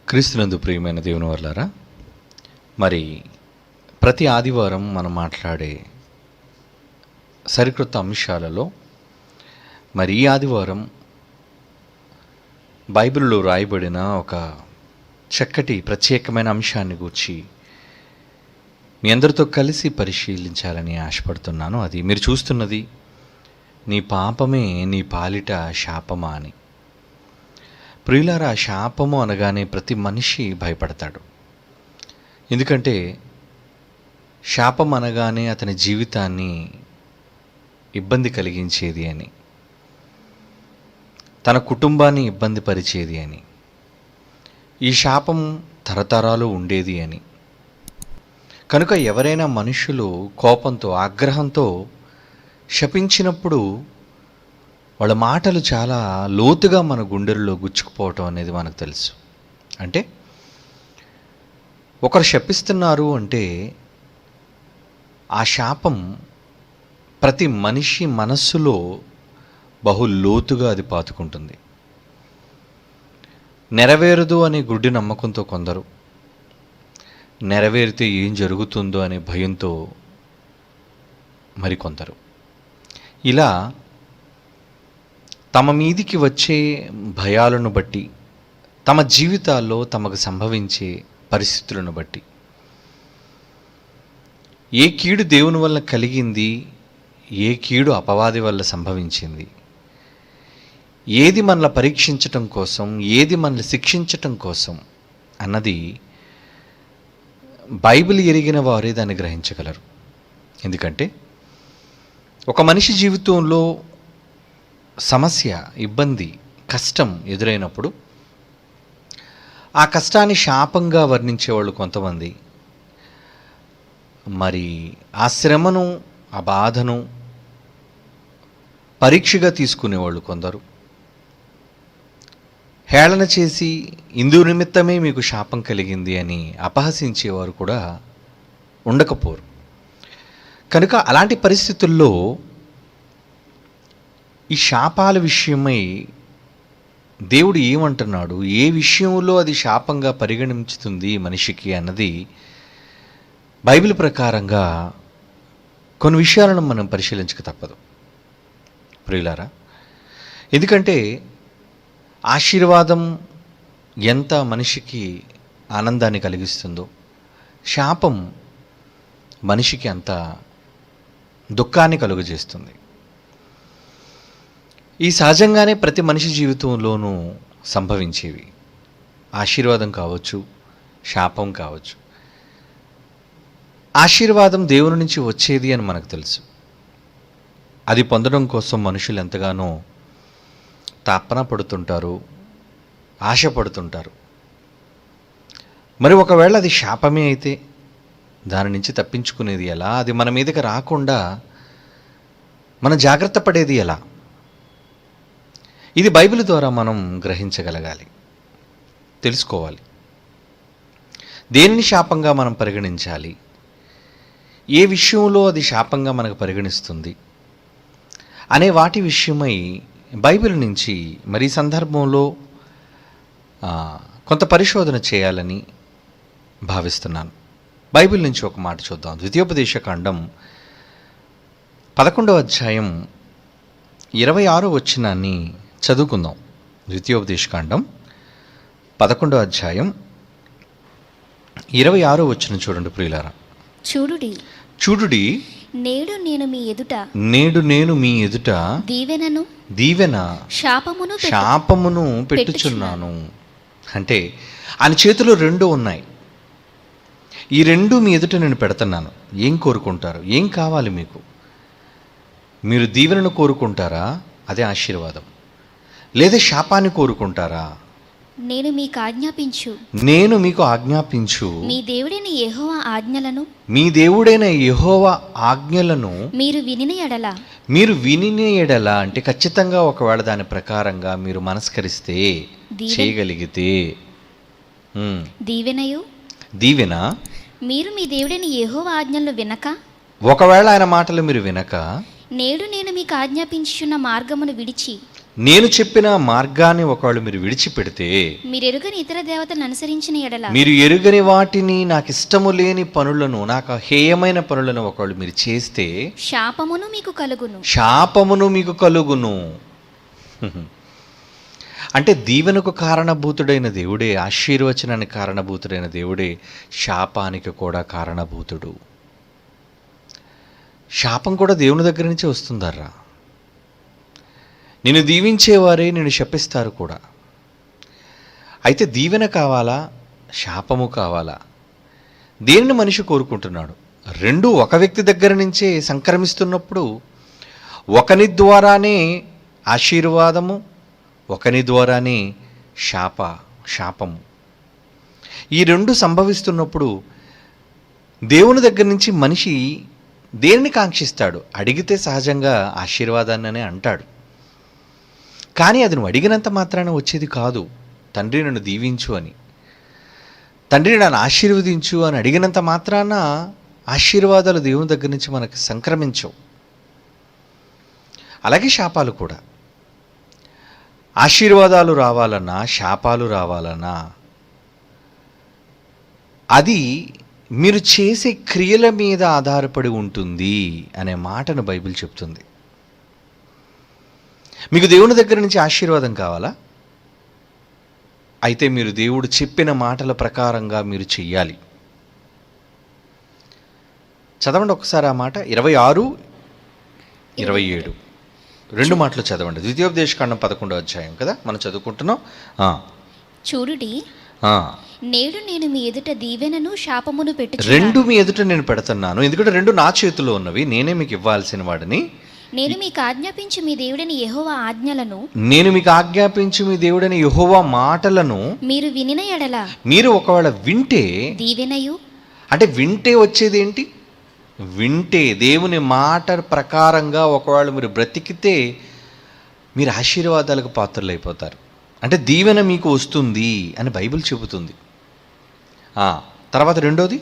క్రీస్తునందు ప్రియమైన దేవుని వర్లారా, మరి ప్రతి ఆదివారం మనం మాట్లాడే సరికొత్త అంశాలలో మరి ఈ ఆదివారం బైబిల్లో రాయబడిన ఒక చక్కటి ప్రత్యేకమైన అంశాన్ని గూర్చి మీ అందరితో కలిసి పరిశీలించాలని ఆశపడుతున్నాను. అది మీరు చూస్తున్నది నీ పాపమే నీ పాలిట శాపమా అని. ప్రియులారా, శాపము అనగానే ప్రతి మనిషి భయపడతాడు. ఎందుకంటే శాపం అనగానే అతని జీవితాన్ని ఇబ్బంది కలిగించేది అని, తన కుటుంబాన్ని ఇబ్బంది పరిచేది అని, ఈ శాపం తరతరాలు ఉండేది అని. కనుక ఎవరైనా మనుషులు కోపంతో ఆగ్రహంతో శపించినప్పుడు వాళ్ళ మాటలు చాలా లోతుగా మన గుండెల్లో గుచ్చుకుపోవటం అనేది మనకు తెలుసు. అంటే ఒకరు శపిస్తున్నారు అంటే ఆ శాపం ప్రతి మనిషి మనస్సులో బహు లోతుగా అది పాతుకుంటుంది. నెరవేరదు అనే గుడ్డి నమ్మకంతో కొందరు, నెరవేరితే ఏం జరుగుతుందో అనే భయంతో మరికొందరు, ఇలా తమ మీదికి వచ్చే భయాలను బట్టి, తమ జీవితాల్లో తమకు సంభవించే పరిస్థితులను బట్టి, ఏ కీడు దేవుని వల్ల కలిగింది, ఏ కీడు అపవాది వల్ల సంభవించింది, ఏది మనల్ని పరీక్షించటం కోసం, ఏది మనల్ని శిక్షించటం కోసం అన్నది బైబిల్ ఎరిగిన వారే దాన్ని గ్రహించగలరు. ఎందుకంటే ఒక మనిషి జీవితంలో సమస్య, ఇబ్బంది, కష్టం ఎదురైనప్పుడు ఆ కష్టాన్ని శాపంగా వర్ణించేవాళ్ళు కొంతమంది, మరి ఆ శ్రమను, ఆ బాధను పరీక్షగా తీసుకునేవాళ్ళు కొందరు, హేళన చేసి ఇందు నిమిత్తమే మీకు శాపం కలిగింది అని అపహసించేవారు కూడా ఉండకపోరు. కనుక అలాంటి పరిస్థితుల్లో ఈ శాపాల విషయమై దేవుడు ఏమంటున్నాడు, ఏ విషయంలో అది శాపంగా పరిగణించుతుంది మనిషికి అన్నది బైబిల్ ప్రకారంగా కొన్ని విషయాలను మనం పరిశీలించక తప్పదు ప్రియులారా. ఎందుకంటే ఆశీర్వాదం ఎంత మనిషికి ఆనందాన్ని కలిగిస్తుందో, శాపం మనిషికి అంత దుఃఖాన్ని కలుగజేస్తుంది. ఈ సహజంగానే ప్రతి మనిషి జీవితంలోనూ సంభవించేవి. ఆశీర్వాదం కావచ్చు, శాపం కావచ్చు. ఆశీర్వాదం దేవుని నుంచి వచ్చేది అని మనకు తెలుసు. అది పొందడం కోసం మనుషులు ఎంతగానో తాపన పడుతుంటారు, ఆశపడుతుంటారు. మరి ఒకవేళ అది శాపమే అయితే దాని నుంచి తప్పించుకునేది ఎలా? అది మన మీదకి రాకుండా మనం జాగ్రత్త పడేది ఎలా? ఇది బైబిల్ ద్వారా మనం గ్రహించగలగాలి, తెలుసుకోవాలి. దేనిని శాపంగా మనం పరిగణించాలి, ఏ విషయంలో అది శాపంగా మనకు పరిగణిస్తుంది అనే వాటి విషయమై బైబిల్ నుంచి మరి సందర్భంలో కొంత పరిశోధన చేయాలని భావిస్తున్నాను. బైబిల్ నుంచి ఒక మాట చూద్దాం. ద్వితీయోపదేశకాండం 11వ అధ్యాయం 26వ వచనాన్ని చదువుకుందాం. ద్వితీయోపదేశకాండం 11వ అధ్యాయం 26వ వచనం చూడండి ప్రియులారా. చూడుడి నేడు నేను మీ ఎదుట దీవెన శాపమును పెట్టుచున్నాను. అంటే ఆయన చేతిలో రెండు ఉన్నాయి. ఈ రెండు మీ ఎదుట నేను పెడుతున్నాను. ఏం కోరుకుంటారు? ఏం కావాలి మీకు? మీరు దీవెనను కోరుకుంటారా? అదే ఆశీర్వాదం. లేదా శాపాన్ని కోరుకుంటారా? నేను మీకు ఆజ్ఞాపించు మీ దేవుడైన యెహోవా ఆజ్ఞలను మీరు వినిన ఎడల అంటే ఖచ్చితంగా ఒకవేళ దాని ప్రకారంగా మీరు మనస్కరిస్తే, చేయగలిగితే, దీవెన మీరు మీ దేవుడైన యెహోవా ఆజ్ఞలను వినక, ఒకవేళ ఆయన మాటలు మీరు వినక, నేడు నేను మీకు ఆజ్ఞాపించుచున్న మార్గమును విడిచి నేను చెప్పిన మార్గాన్ని ఒకవేళ మీరు విడిచిపెడితే, మీరు ఎరుగని ఇతర దేవతలను అనుసరించిన ఎడల, మీరు ఎరుగని వాటిని, నాకు ఇష్టము లేని పనులను, నాకు హేయమైన పనులను ఒకవేళ మీరు చేస్తే శాపమును మీకు కలుగును. శాపమును మీకు కలుగును. అంటే దీవెనకు కారణభూతుడైన దేవుడే, ఆశీర్వచనానికి కారణభూతుడైన దేవుడే శాపానికి కూడా కారణభూతుడు. శాపం కూడా దేవుని దగ్గర నుంచే వస్తుందర్రా. నిన్ను దీవించేవారే నిన్ను శపిస్తారు కూడా. అయితే దీవెన కావాలా, శాపము కావాలా? దేనిని మనిషి కోరుకుంటున్నాడు? రెండు ఒక వ్యక్తి దగ్గర నుంచే సంక్రమిస్తున్నప్పుడు ఒకని ద్వారానే ఆశీర్వాదము, ఒకని ద్వారానే శాపము. ఈ రెండు సంభవిస్తున్నప్పుడు దేవుని దగ్గర నుంచి మనిషి దేనిని కాంక్షిస్తాడు? అడిగితే సహజంగా ఆశీర్వాదాన్ననే అంటాడు. కానీ అది నువ్వు అడిగినంత మాత్రాన వచ్చేది కాదు. తండ్రి నన్ను దీవించు అని, తండ్రి నన్ను ఆశీర్వదించు అని అడిగినంత మాత్రాన ఆశీర్వాదాలు దేవుని దగ్గర నుంచి మనకు సంక్రమించవు. అలాగే శాపాలు కూడా. ఆశీర్వాదాలు రావాలన్నా, శాపాలు రావాలన్నా అది మీరు చేసే క్రియల మీద ఆధారపడి ఉంటుంది అనే మాటను బైబిల్ చెప్తుంది. మీకు దేవుని దగ్గర నుంచి ఆశీర్వాదం కావాలా? అయితే మీరు దేవుడు చెప్పిన మాటల ప్రకారంగా మీరు చెయ్యాలి. చదవండి ఒకసారి ఆ మాట, 26, 27 రెండు మాటలు చదవండి. ద్వితీయోపదేశకాండం 11వ అధ్యాయం కదా మనం చదువుకుంటున్నాం. చూడుడి, నేడు నేను మీ ఎదుట దీవెనను శాపమును పెట్టుచున్నాను. రెండు మీ ఎదుట నేను పెడుతున్నాను, ఎందుకంటే రెండు నా చేతిలో ఉన్నవి, నేనే మీకు ఇవ్వాల్సిన వాడిని. నేను మీకు ఆజ్ఞాపించు మీ దేవుడైన యెహోవా ఆజ్ఞలను, నేను మీకు ఆజ్ఞాపించు మీ దేవుడైన యెహోవా మాటలను మీరు వినిన ఎడల, మీరు ఒకవేళ వింటే, దీవెనయు అంటే వింటే వచ్చేది ఏంటి? వింటే దేవుని మాట ప్రకారంగా ఒకవేళ మీరు బ్రతికితే మీరు ఆశీర్వాదాలకు పాత్రలైపోతారు. అంటే దీవెన మీకు వస్తుంది అని బైబిల్ చెబుతుంది. తర్వాత రెండోది,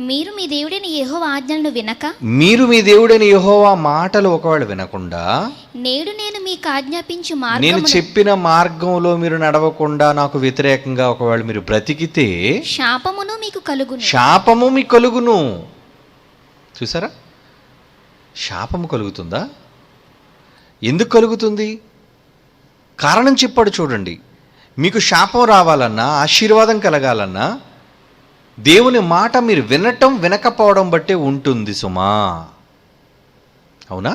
మీరు మీ దేవుడైన యెహోవా ఆజ్ఞలను వినక, మీరు మీ దేవుడైన యెహోవా మాటలు ఒకవేళ వినకుండా, నేడు నేను మీకు ఆజ్ఞాపించు నేను మార్గమును, చెప్పిన మార్గంలో మీరు నడవకుండా నాకు వ్యతిరేకంగా ఒకవేళ మీరు బ్రతికితే శాపమును మీకు కలుగును. శాపము మీకు కలుగును. చూసారా, శాపము కలుగుతుందా? ఎందుకు కలుగుతుంది? కారణం చెప్పాడు చూడండి. మీకు శాపం రావాలన్నా, ఆశీర్వాదం కలగాలన్నా దేవుని మాట మీరు వినటం వినకపోవడం బట్టే ఉంటుంది సుమా. అవునా?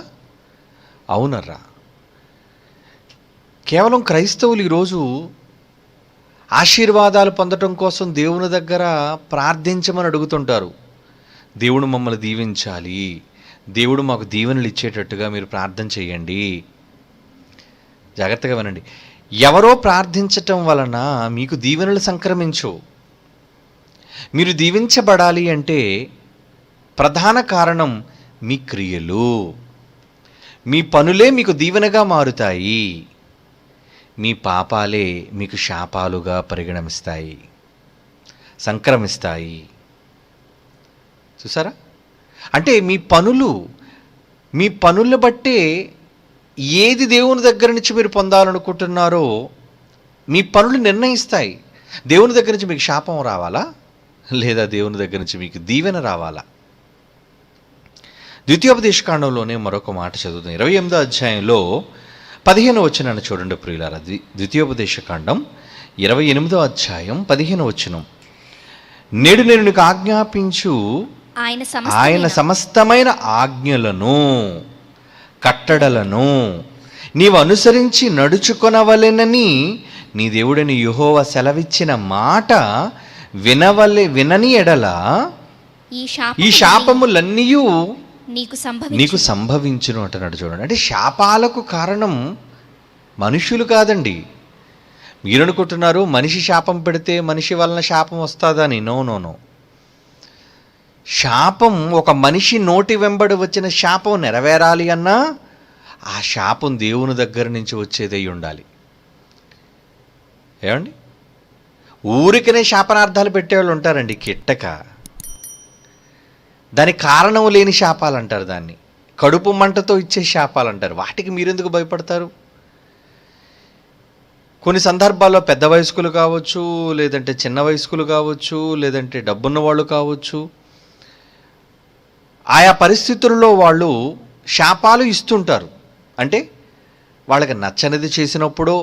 అవునర్రా. కేవలం క్రైస్తవులు ఈరోజు ఆశీర్వాదాలు పొందటం కోసం దేవుని దగ్గర ప్రార్థించమని అడుగుతుంటారు. దేవుడు మమ్మల్ని దీవించాలి, దేవుడు మాకు దీవెనలు ఇచ్చేటట్టుగా మీరు ప్రార్థన చేయండి. జాగ్రత్తగా వినండి. ఎవరో ప్రార్థించటం వలన మీకు దీవెనలు సంక్రమించు. మీరు దీవించబడాలి అంటే ప్రధాన కారణం మీ క్రియలు, మీ పనులే మీకు దీవెనగా మారుతాయి. మీ పాపాలే మీకు శాపాలుగా పరిగణిస్తాయి, సంక్రమిస్తాయి. చూసారా? అంటే మీ పనులు బట్టే ఏది దేవుని దగ్గర నుంచి మీరు పొందాలనుకుంటున్నారో మీ పనులు నిర్ణయిస్తాయి. దేవుని దగ్గర నుంచి మీకు శాపం రావాలా, లేదా దేవుని దగ్గర నుంచి మీకు దీవెన రావాలా? ద్వితీయోపదేశకాండంలోనే మరొక మాట చదువుతాం. 28వ అధ్యాయంలో 15వ వచనాన్ని చూడండి ప్రియులారా. ద్వితీయోపదేశకాండం 28వ అధ్యాయం 15వ వచనం. నేడు నేను నీకు ఆజ్ఞాపించు ఆయన సమస్తమైన ఆజ్ఞలను, కట్టడలను నీవు అనుసరించి నడుచుకొనవలెనని నీ దేవుడని యెహోవా సెలవిచ్చిన మాట వినని ఎడల ఈ శాపములన్నీ నీకు సంభవించును అంటున్నాడు. చూడండి, అంటే శాపాలకు కారణం మనుషులు కాదండి. మీరు అనుకుంటున్నారు మనిషి శాపం పెడితే మనిషి వలన శాపం వస్తుందని. నో. శాపం, ఒక మనిషి నోటి వెంబడి వచ్చిన శాపం నెరవేరాలి అన్నా ఆ శాపం దేవుని దగ్గర నుంచి వచ్చేదై ఉండాలి. ఏమండి, ఊరికనే శాపనార్థాలు పెట్టేవాళ్ళు ఉంటారండి. కిట్టక దానికి కారణం లేని శాపాలు అంటారు, దాన్ని కడుపు మంటతో ఇచ్చే శాపాలు అంటారు. వాటికి మీరెందుకు భయపడతారు? కొన్ని సందర్భాల్లో పెద్ద వయస్కులు కావచ్చు, లేదంటే చిన్న వయస్కులు కావచ్చు, లేదంటే డబ్బున్న వాళ్ళు కావచ్చు, ఆయా పరిస్థితుల్లో వాళ్ళు శాపాలు ఇస్తుంటారు. అంటే వాళ్ళకి నచ్చనిది చేసినప్పుడో,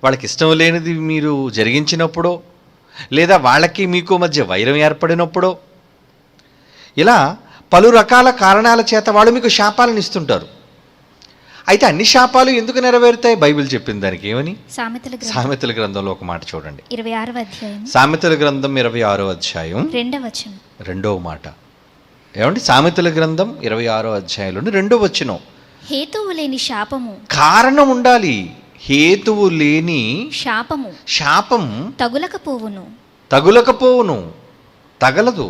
వాళ్ళకి ఇష్టం లేనిది మీరు జరిగించినప్పుడో, లేదా వాళ్ళకి మీకు మధ్య వైరం ఏర్పడినప్పుడో, ఇలా పలు రకాల కారణాల చేత వాళ్ళు మీకు శాపాలను ఇస్తుంటారు. అయితే అన్ని శాపాలు ఎందుకు నెరవేరుతాయి? బైబిల్ చెప్పింది దానికి ఏమని? సామెతల గ్రంథంలో ఒక మాట చూడండి, 26వ అధ్యాయం. సామెతల గ్రంథం 26వ అధ్యాయం 2వ వచనం. 2వ మాట ఏమండి? సామెతల గ్రంథం 26వ అధ్యాయంలోని 2వ వచనం. హేతువు లేని శాపము, కారణం ఉండాలి. హేతువు లేని శాపం తగులకపోవును. తగలదు.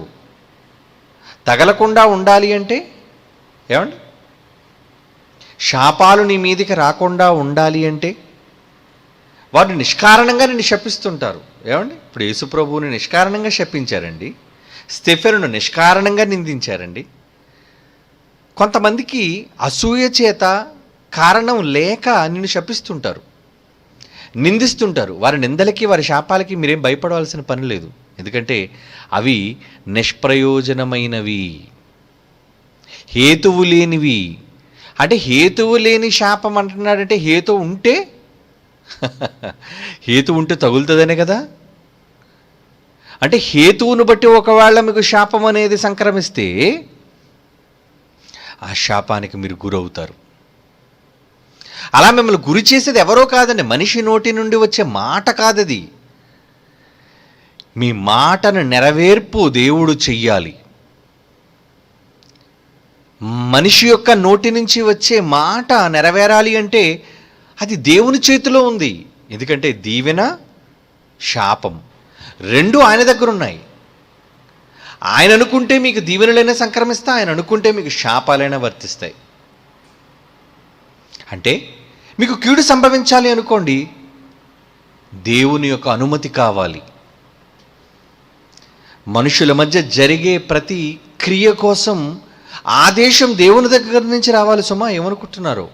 తగలకుండా ఉండాలి అంటే ఏమండి? శాపాలు నీ మీదికి రాకుండా ఉండాలి అంటే వారు నిష్కారణంగా నిన్ను శపిస్తుంటారు. ఏమండి? ఇప్పుడు యేసుప్రభువుని నిష్కారణంగా శపించారండి, స్టెఫెనును నిష్కారణంగా నిందించారండి. కొంతమందికి అసూయ చేత కారణం లేక నిన్ను శపిస్తుంటారు, నిందిస్తుంటారు. వారి నిందలకి, వారి శాపాలకి మీరేం భయపడవలసిన పని లేదు. ఎందుకంటే అవి నిష్ప్రయోజనమైనవి, హేతువు లేనివి. అంటే హేతువు లేని శాపం అంటున్నాడంటే హేతు ఉంటే తగులుతుందనే కదా. అంటే హేతువును బట్టి ఒకవేళ మీకు శాపం అనేది సంక్రమిస్తే ఆ శాపానికి మీరు గురవుతారు. అలా మిమ్మల్ని గురి చేసేది ఎవరో కాదండి, మనిషి నోటి నుండి వచ్చే మాట కాదది. మీ మాటను నెరవేర్పు దేవుడు చెయ్యాలి. మనిషి యొక్క నోటి నుంచి వచ్చే మాట నెరవేరాలి అంటే అది దేవుని చేతిలో ఉంది. ఎందుకంటే దీవెన, శాపం రెండు ఆయన దగ్గర ఉన్నాయి. ఆయన అనుకుంటే మీకు దీవెనలైనా సంక్రమిస్తాయి, ఆయన అనుకుంటే మీకు శాపాలైనా వర్తిస్తాయి. అంటే మీకు కీడు సంభవించాలి అనుకోండి, దేవుని యొక్క అనుమతి కావాలి. మనుషుల మధ్య జరిగే ప్రతి క్రియ కోసం ఆదేశం దేవుని దగ్గర నుంచి రావాలి. సుమా, ఏమనుకుంటున్నారు?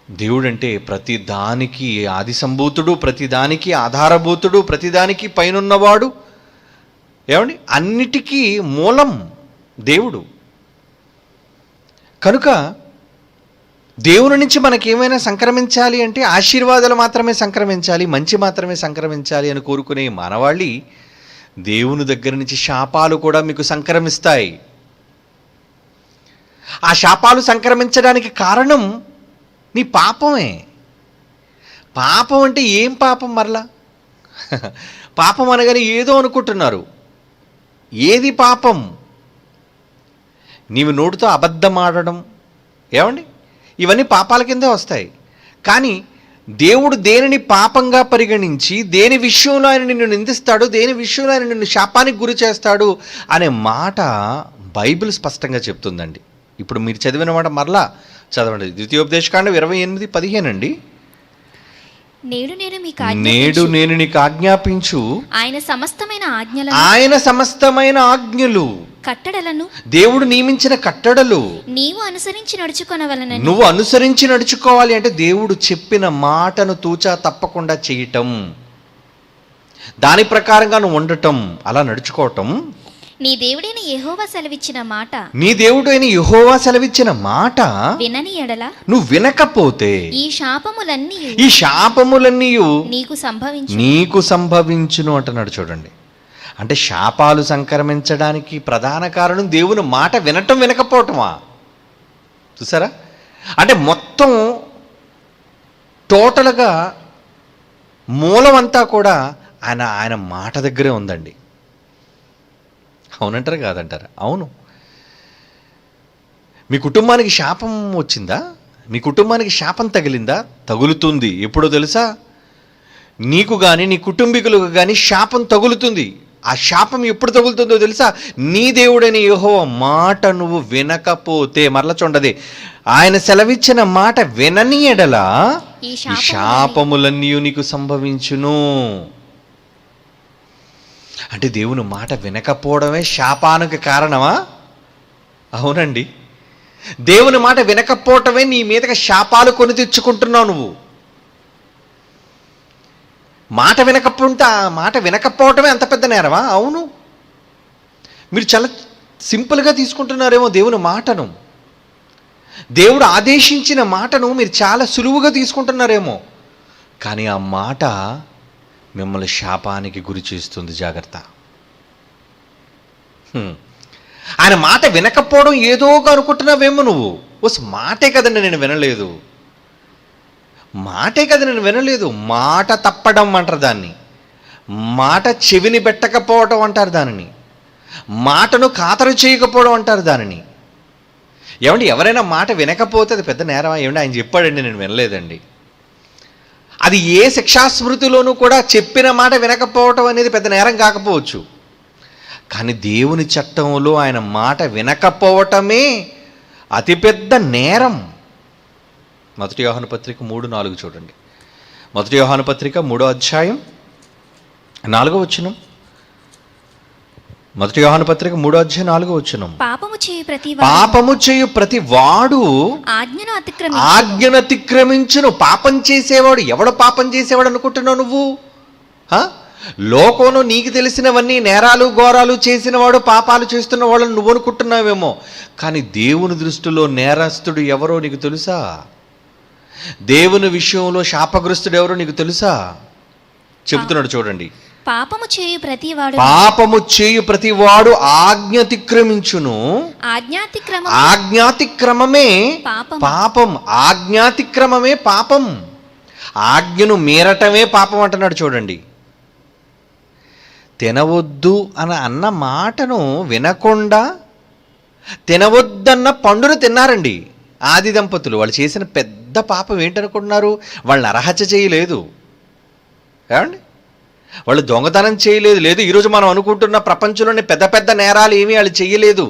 దేవుడంటే ప్రతి దానికి ఆది సంభూతుడు, ప్రతి దానికి ఆధారభూతుడు, ప్రతిదానికి పైనున్నవాడు. ఏమండి? అన్నిటికీ మూలం దేవుడు. కనుక దేవుని నుంచి మనకేమైనా సంక్రమించాలి అంటే ఆశీర్వాదాలు మాత్రమే సంక్రమించాలి, మంచి మాత్రమే సంక్రమించాలి అని కోరుకునే మానవాళి దేవుని దగ్గర నుంచి శాపాలు కూడా మీకు సంక్రమిస్తాయి. ఆ శాపాలు సంక్రమించడానికి కారణం నీ పాపమే. పాపం అంటే ఏం పాపం? మరలా పాపం అనగానే ఏదో అనుకుంటున్నారు. ఏది పాపం? నీవు నోటితో అబద్ధం ఆడడం, ఏమండి, ఇవన్నీ పాపాల కిందే వస్తాయి. కానీ దేవుడు దేనిని పాపంగా పరిగణించి దేని విషయంలో ఆయన నిన్ను నిందిస్తాడు, దేని విషయంలో ఆయన నిన్ను శాపానికి గురి చేస్తాడు అనే మాట బైబిల్ స్పష్టంగా చెప్తుందండి. ఇప్పుడు మీరు చదివిన మాట మరలా చదవండి. ద్వితీయోపదేశకాండం 28:15 అండి. నేడు నేను నీకు ఆజ్ఞాపించు ఆయన సమస్తమైన ఆజ్ఞలు, కట్టడలను, దేవుడు నియమించిన కట్టడలు నువ్వు అనుసరించి నడుచుకోవాలి. అంటే దేవుడు చెప్పిన మాటను తూచా తప్పకుండా చేయటం, దాని ప్రకారంగా నువ్వు ఉండటం, అలా నడుచుకోవటం. నీ దేవుడైన యెహోవా సెలవిచ్చిన మాట వినని ఎడల, నువ్వు వినకపోతే ఈ శాపములన్నీ నీకు సంభవించును అంటున్నాడు. చూడండి, అంటే శాపాలు సంక్రమించడానికి ప్రధాన కారణం దేవుని మాట వినటం, వినకపోవటమా? చూసారా? అంటే మొత్తం టోటల్గా మూలం అంతా కూడా ఆయన మాట దగ్గరే ఉందండి. అవునంటారా కాదంటారా? అవును. మీ కుటుంబానికి శాపం వచ్చిందా? మీ కుటుంబానికి శాపం తగిలిందా? తగులుతుంది. ఎప్పుడో తెలుసా? నీకు కానీ నీ కుటుంబీకులకు కానీ శాపం తగులుతుంది. ఆ శాపం ఎప్పుడు తగులుతుందో తెలుసా? నీ దేవుడైన యెహోవా మాట నువ్వు వినకపోతే. మరల చూడండి, ఆయన సెలవిచ్చిన మాట వినని ఎడల ఈ శాపములన్నీ నీకు సంభవించును. అంటే దేవుని మాట వినకపోవడమే శాపానికి కారణమా? అవునండి. దేవుని మాట వినకపోవటమే నీ మీదకి శాపాలు కొని తెచ్చుకుంటున్నావు నువ్వు. మాట వినకపోతే ఆ మాట వినకపోవటమే అంత పెద్ద నేరమా? అవును. మీరు చాలా సింపుల్గా తీసుకుంటున్నారేమో దేవుని మాటను, దేవుడు ఆదేశించిన మాటను మీరు చాలా సులువుగా తీసుకుంటున్నారేమో. కానీ ఆ మాట మిమ్మల్ని శాపానికి గురి చేస్తుంది. జాగ్రత్త. ఆయన మాట వినకపోవడం ఏదోగా అనుకుంటున్నావేమో నువ్వు. మాటే కదండి నేను వినలేదు, మాటే కదా నేను వినలేదు. మాట తప్పడం అంటారు దాన్ని, మాట చెవిని పెట్టకపోవడం అంటారు దానిని, మాటను ఖాతరు చేయకపోవడం అంటారు దానిని. ఏమండి, ఎవరైనా మాట వినకపోతే అది పెద్ద నేరమా? ఏమండి, ఆయన చెప్పాడండి నేను వినలేదండి. అది ఏ శిక్షాస్మృతిలోనూ కూడా చెప్పిన మాట వినకపోవటం అనేది పెద్ద నేరం కాకపోవచ్చు, కానీ దేవుని చట్టంలో ఆయన మాట వినకపోవటమే అతిపెద్ద నేరం. 1 యోహాను పత్రిక 3:4 చూడండి. 1 యోహాను పత్రిక 3వ అధ్యాయం 4వ వచనం. 1 యోహాను పత్రిక 3వ అధ్యాయం 4వ వచనం. పాపము చేయు ప్రతి వాడు ఆజ్ఞను అతిక్రమించును. పాపం చేసేవాడు ఎవడు? పాపం చేసేవాడు అనుకుంటున్నావు నువ్వు? లోకంలో నీకు తెలిసినవన్నీ నేరాలు ఘోరాలు చేసినవాడు, పాపాలు చేస్తున్న వాళ్ళని నువ్వు అనుకుంటున్నావేమో, కానీ దేవుని దృష్టిలో నేరస్తుడు ఎవరో నీకు తెలుసా? దేవుని విషయంలో శాపగ్రస్తుడు ఎవరో నీకు తెలుసా? చెబుతున్నాడు చూడండి. పాపము చేయు ప్రతివాడు ఆజ్ఞాతిక్రమించును. ఆజ్ఞాతిక్రమమే పాపం. ఆజ్ఞాతిక్రమమే పాపం. ఆజ్ఞను మీరటమే పాపం అంటున్నాడు చూడండి. తినవద్దు అన్న మాటను వినకుండా తినవద్దన్న పండును తిన్నారండి ఆది దంపతులు. వాళ్ళు చేసిన పెద్ద పాపం ఏంటనుకుంటున్నారు? వాళ్ళని అర్హత చేయలేదు, ఏమండి, వాళ్ళు దొంగతనం చేయలేదు. లేదు, ఈరోజు మనం అనుకుంటున్న ప్రపంచంలోని పెద్ద పెద్ద నేరాలు ఏమీ వాళ్ళు చేయలేదు.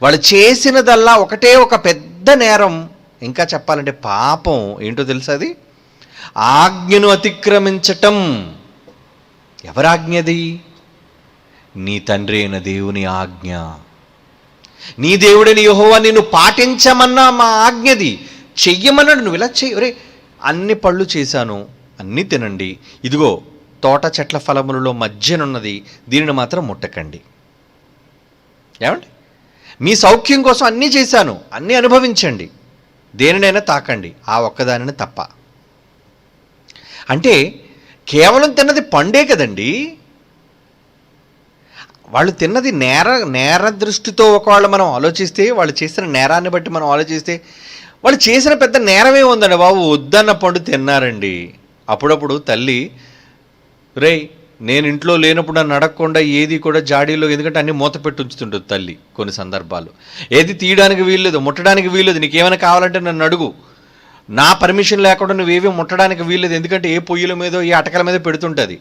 వాళ్ళు చేసినదల్లా ఒకటే ఒక పెద్ద నేరం. ఇంకా చెప్పాలంటే పాపం ఏంటో తెలుసా? అది ఆజ్ఞను అతిక్రమించటం. ఎవరాజ్ఞది? నీ తండ్రి అయిన దేవుని ఆజ్ఞ. నీ దేవుడని యెహోవా నిన్ను పాటించమన్నా మా ఆజ్ఞది. చెయ్యమన్నాడు. నువ్వు ఇలా చెయ్యి. ఒరే, అన్ని పళ్ళు చేశాను, అన్నీ తినండి, ఇదిగో తోట చెట్ల ఫలములలో మధ్యనున్నది, దీనిని మాత్రం ముట్టకండి. ఏమండి, మీ సౌఖ్యం కోసం అన్నీ చేశాను, అన్నీ అనుభవించండి, దేనినైనా తాకండి, ఆ ఒక్కదానిని తప్ప. అంటే కేవలం తిన్నది పండే కదండి. వాళ్ళు తిన్నది నేర దృష్టితో ఒకవేళ మనం ఆలోచిస్తే, వాళ్ళు చేసిన నేరాన్ని బట్టి మనం ఆలోచిస్తే, వాళ్ళు చేసిన పెద్ద నేరమే ఉందండి బాబు. వద్దన్న పండు తిన్నారండి. అప్పుడప్పుడు తల్లి, రేయ్ నేను ఇంట్లో లేనప్పుడు నన్ను అడగకుండా ఏది కూడా జాడీలో, ఎందుకంటే అన్నీ మూత పెట్టి ఉంచుతుంటుంది తల్లి. కొన్ని సందర్భాలు ఏది తీయడానికి వీల్లేదు, ముట్టడానికి వీల్లేదు. నీకేమైనా కావాలంటే నన్ను అడుగు, నా పర్మిషన్ లేకుండా నువ్వేమీ ముట్టడానికి వీల్లేదు, ఎందుకంటే ఏ పొయ్యిల మీదో ఏ అటకల మీద పెడుతుంటుంది.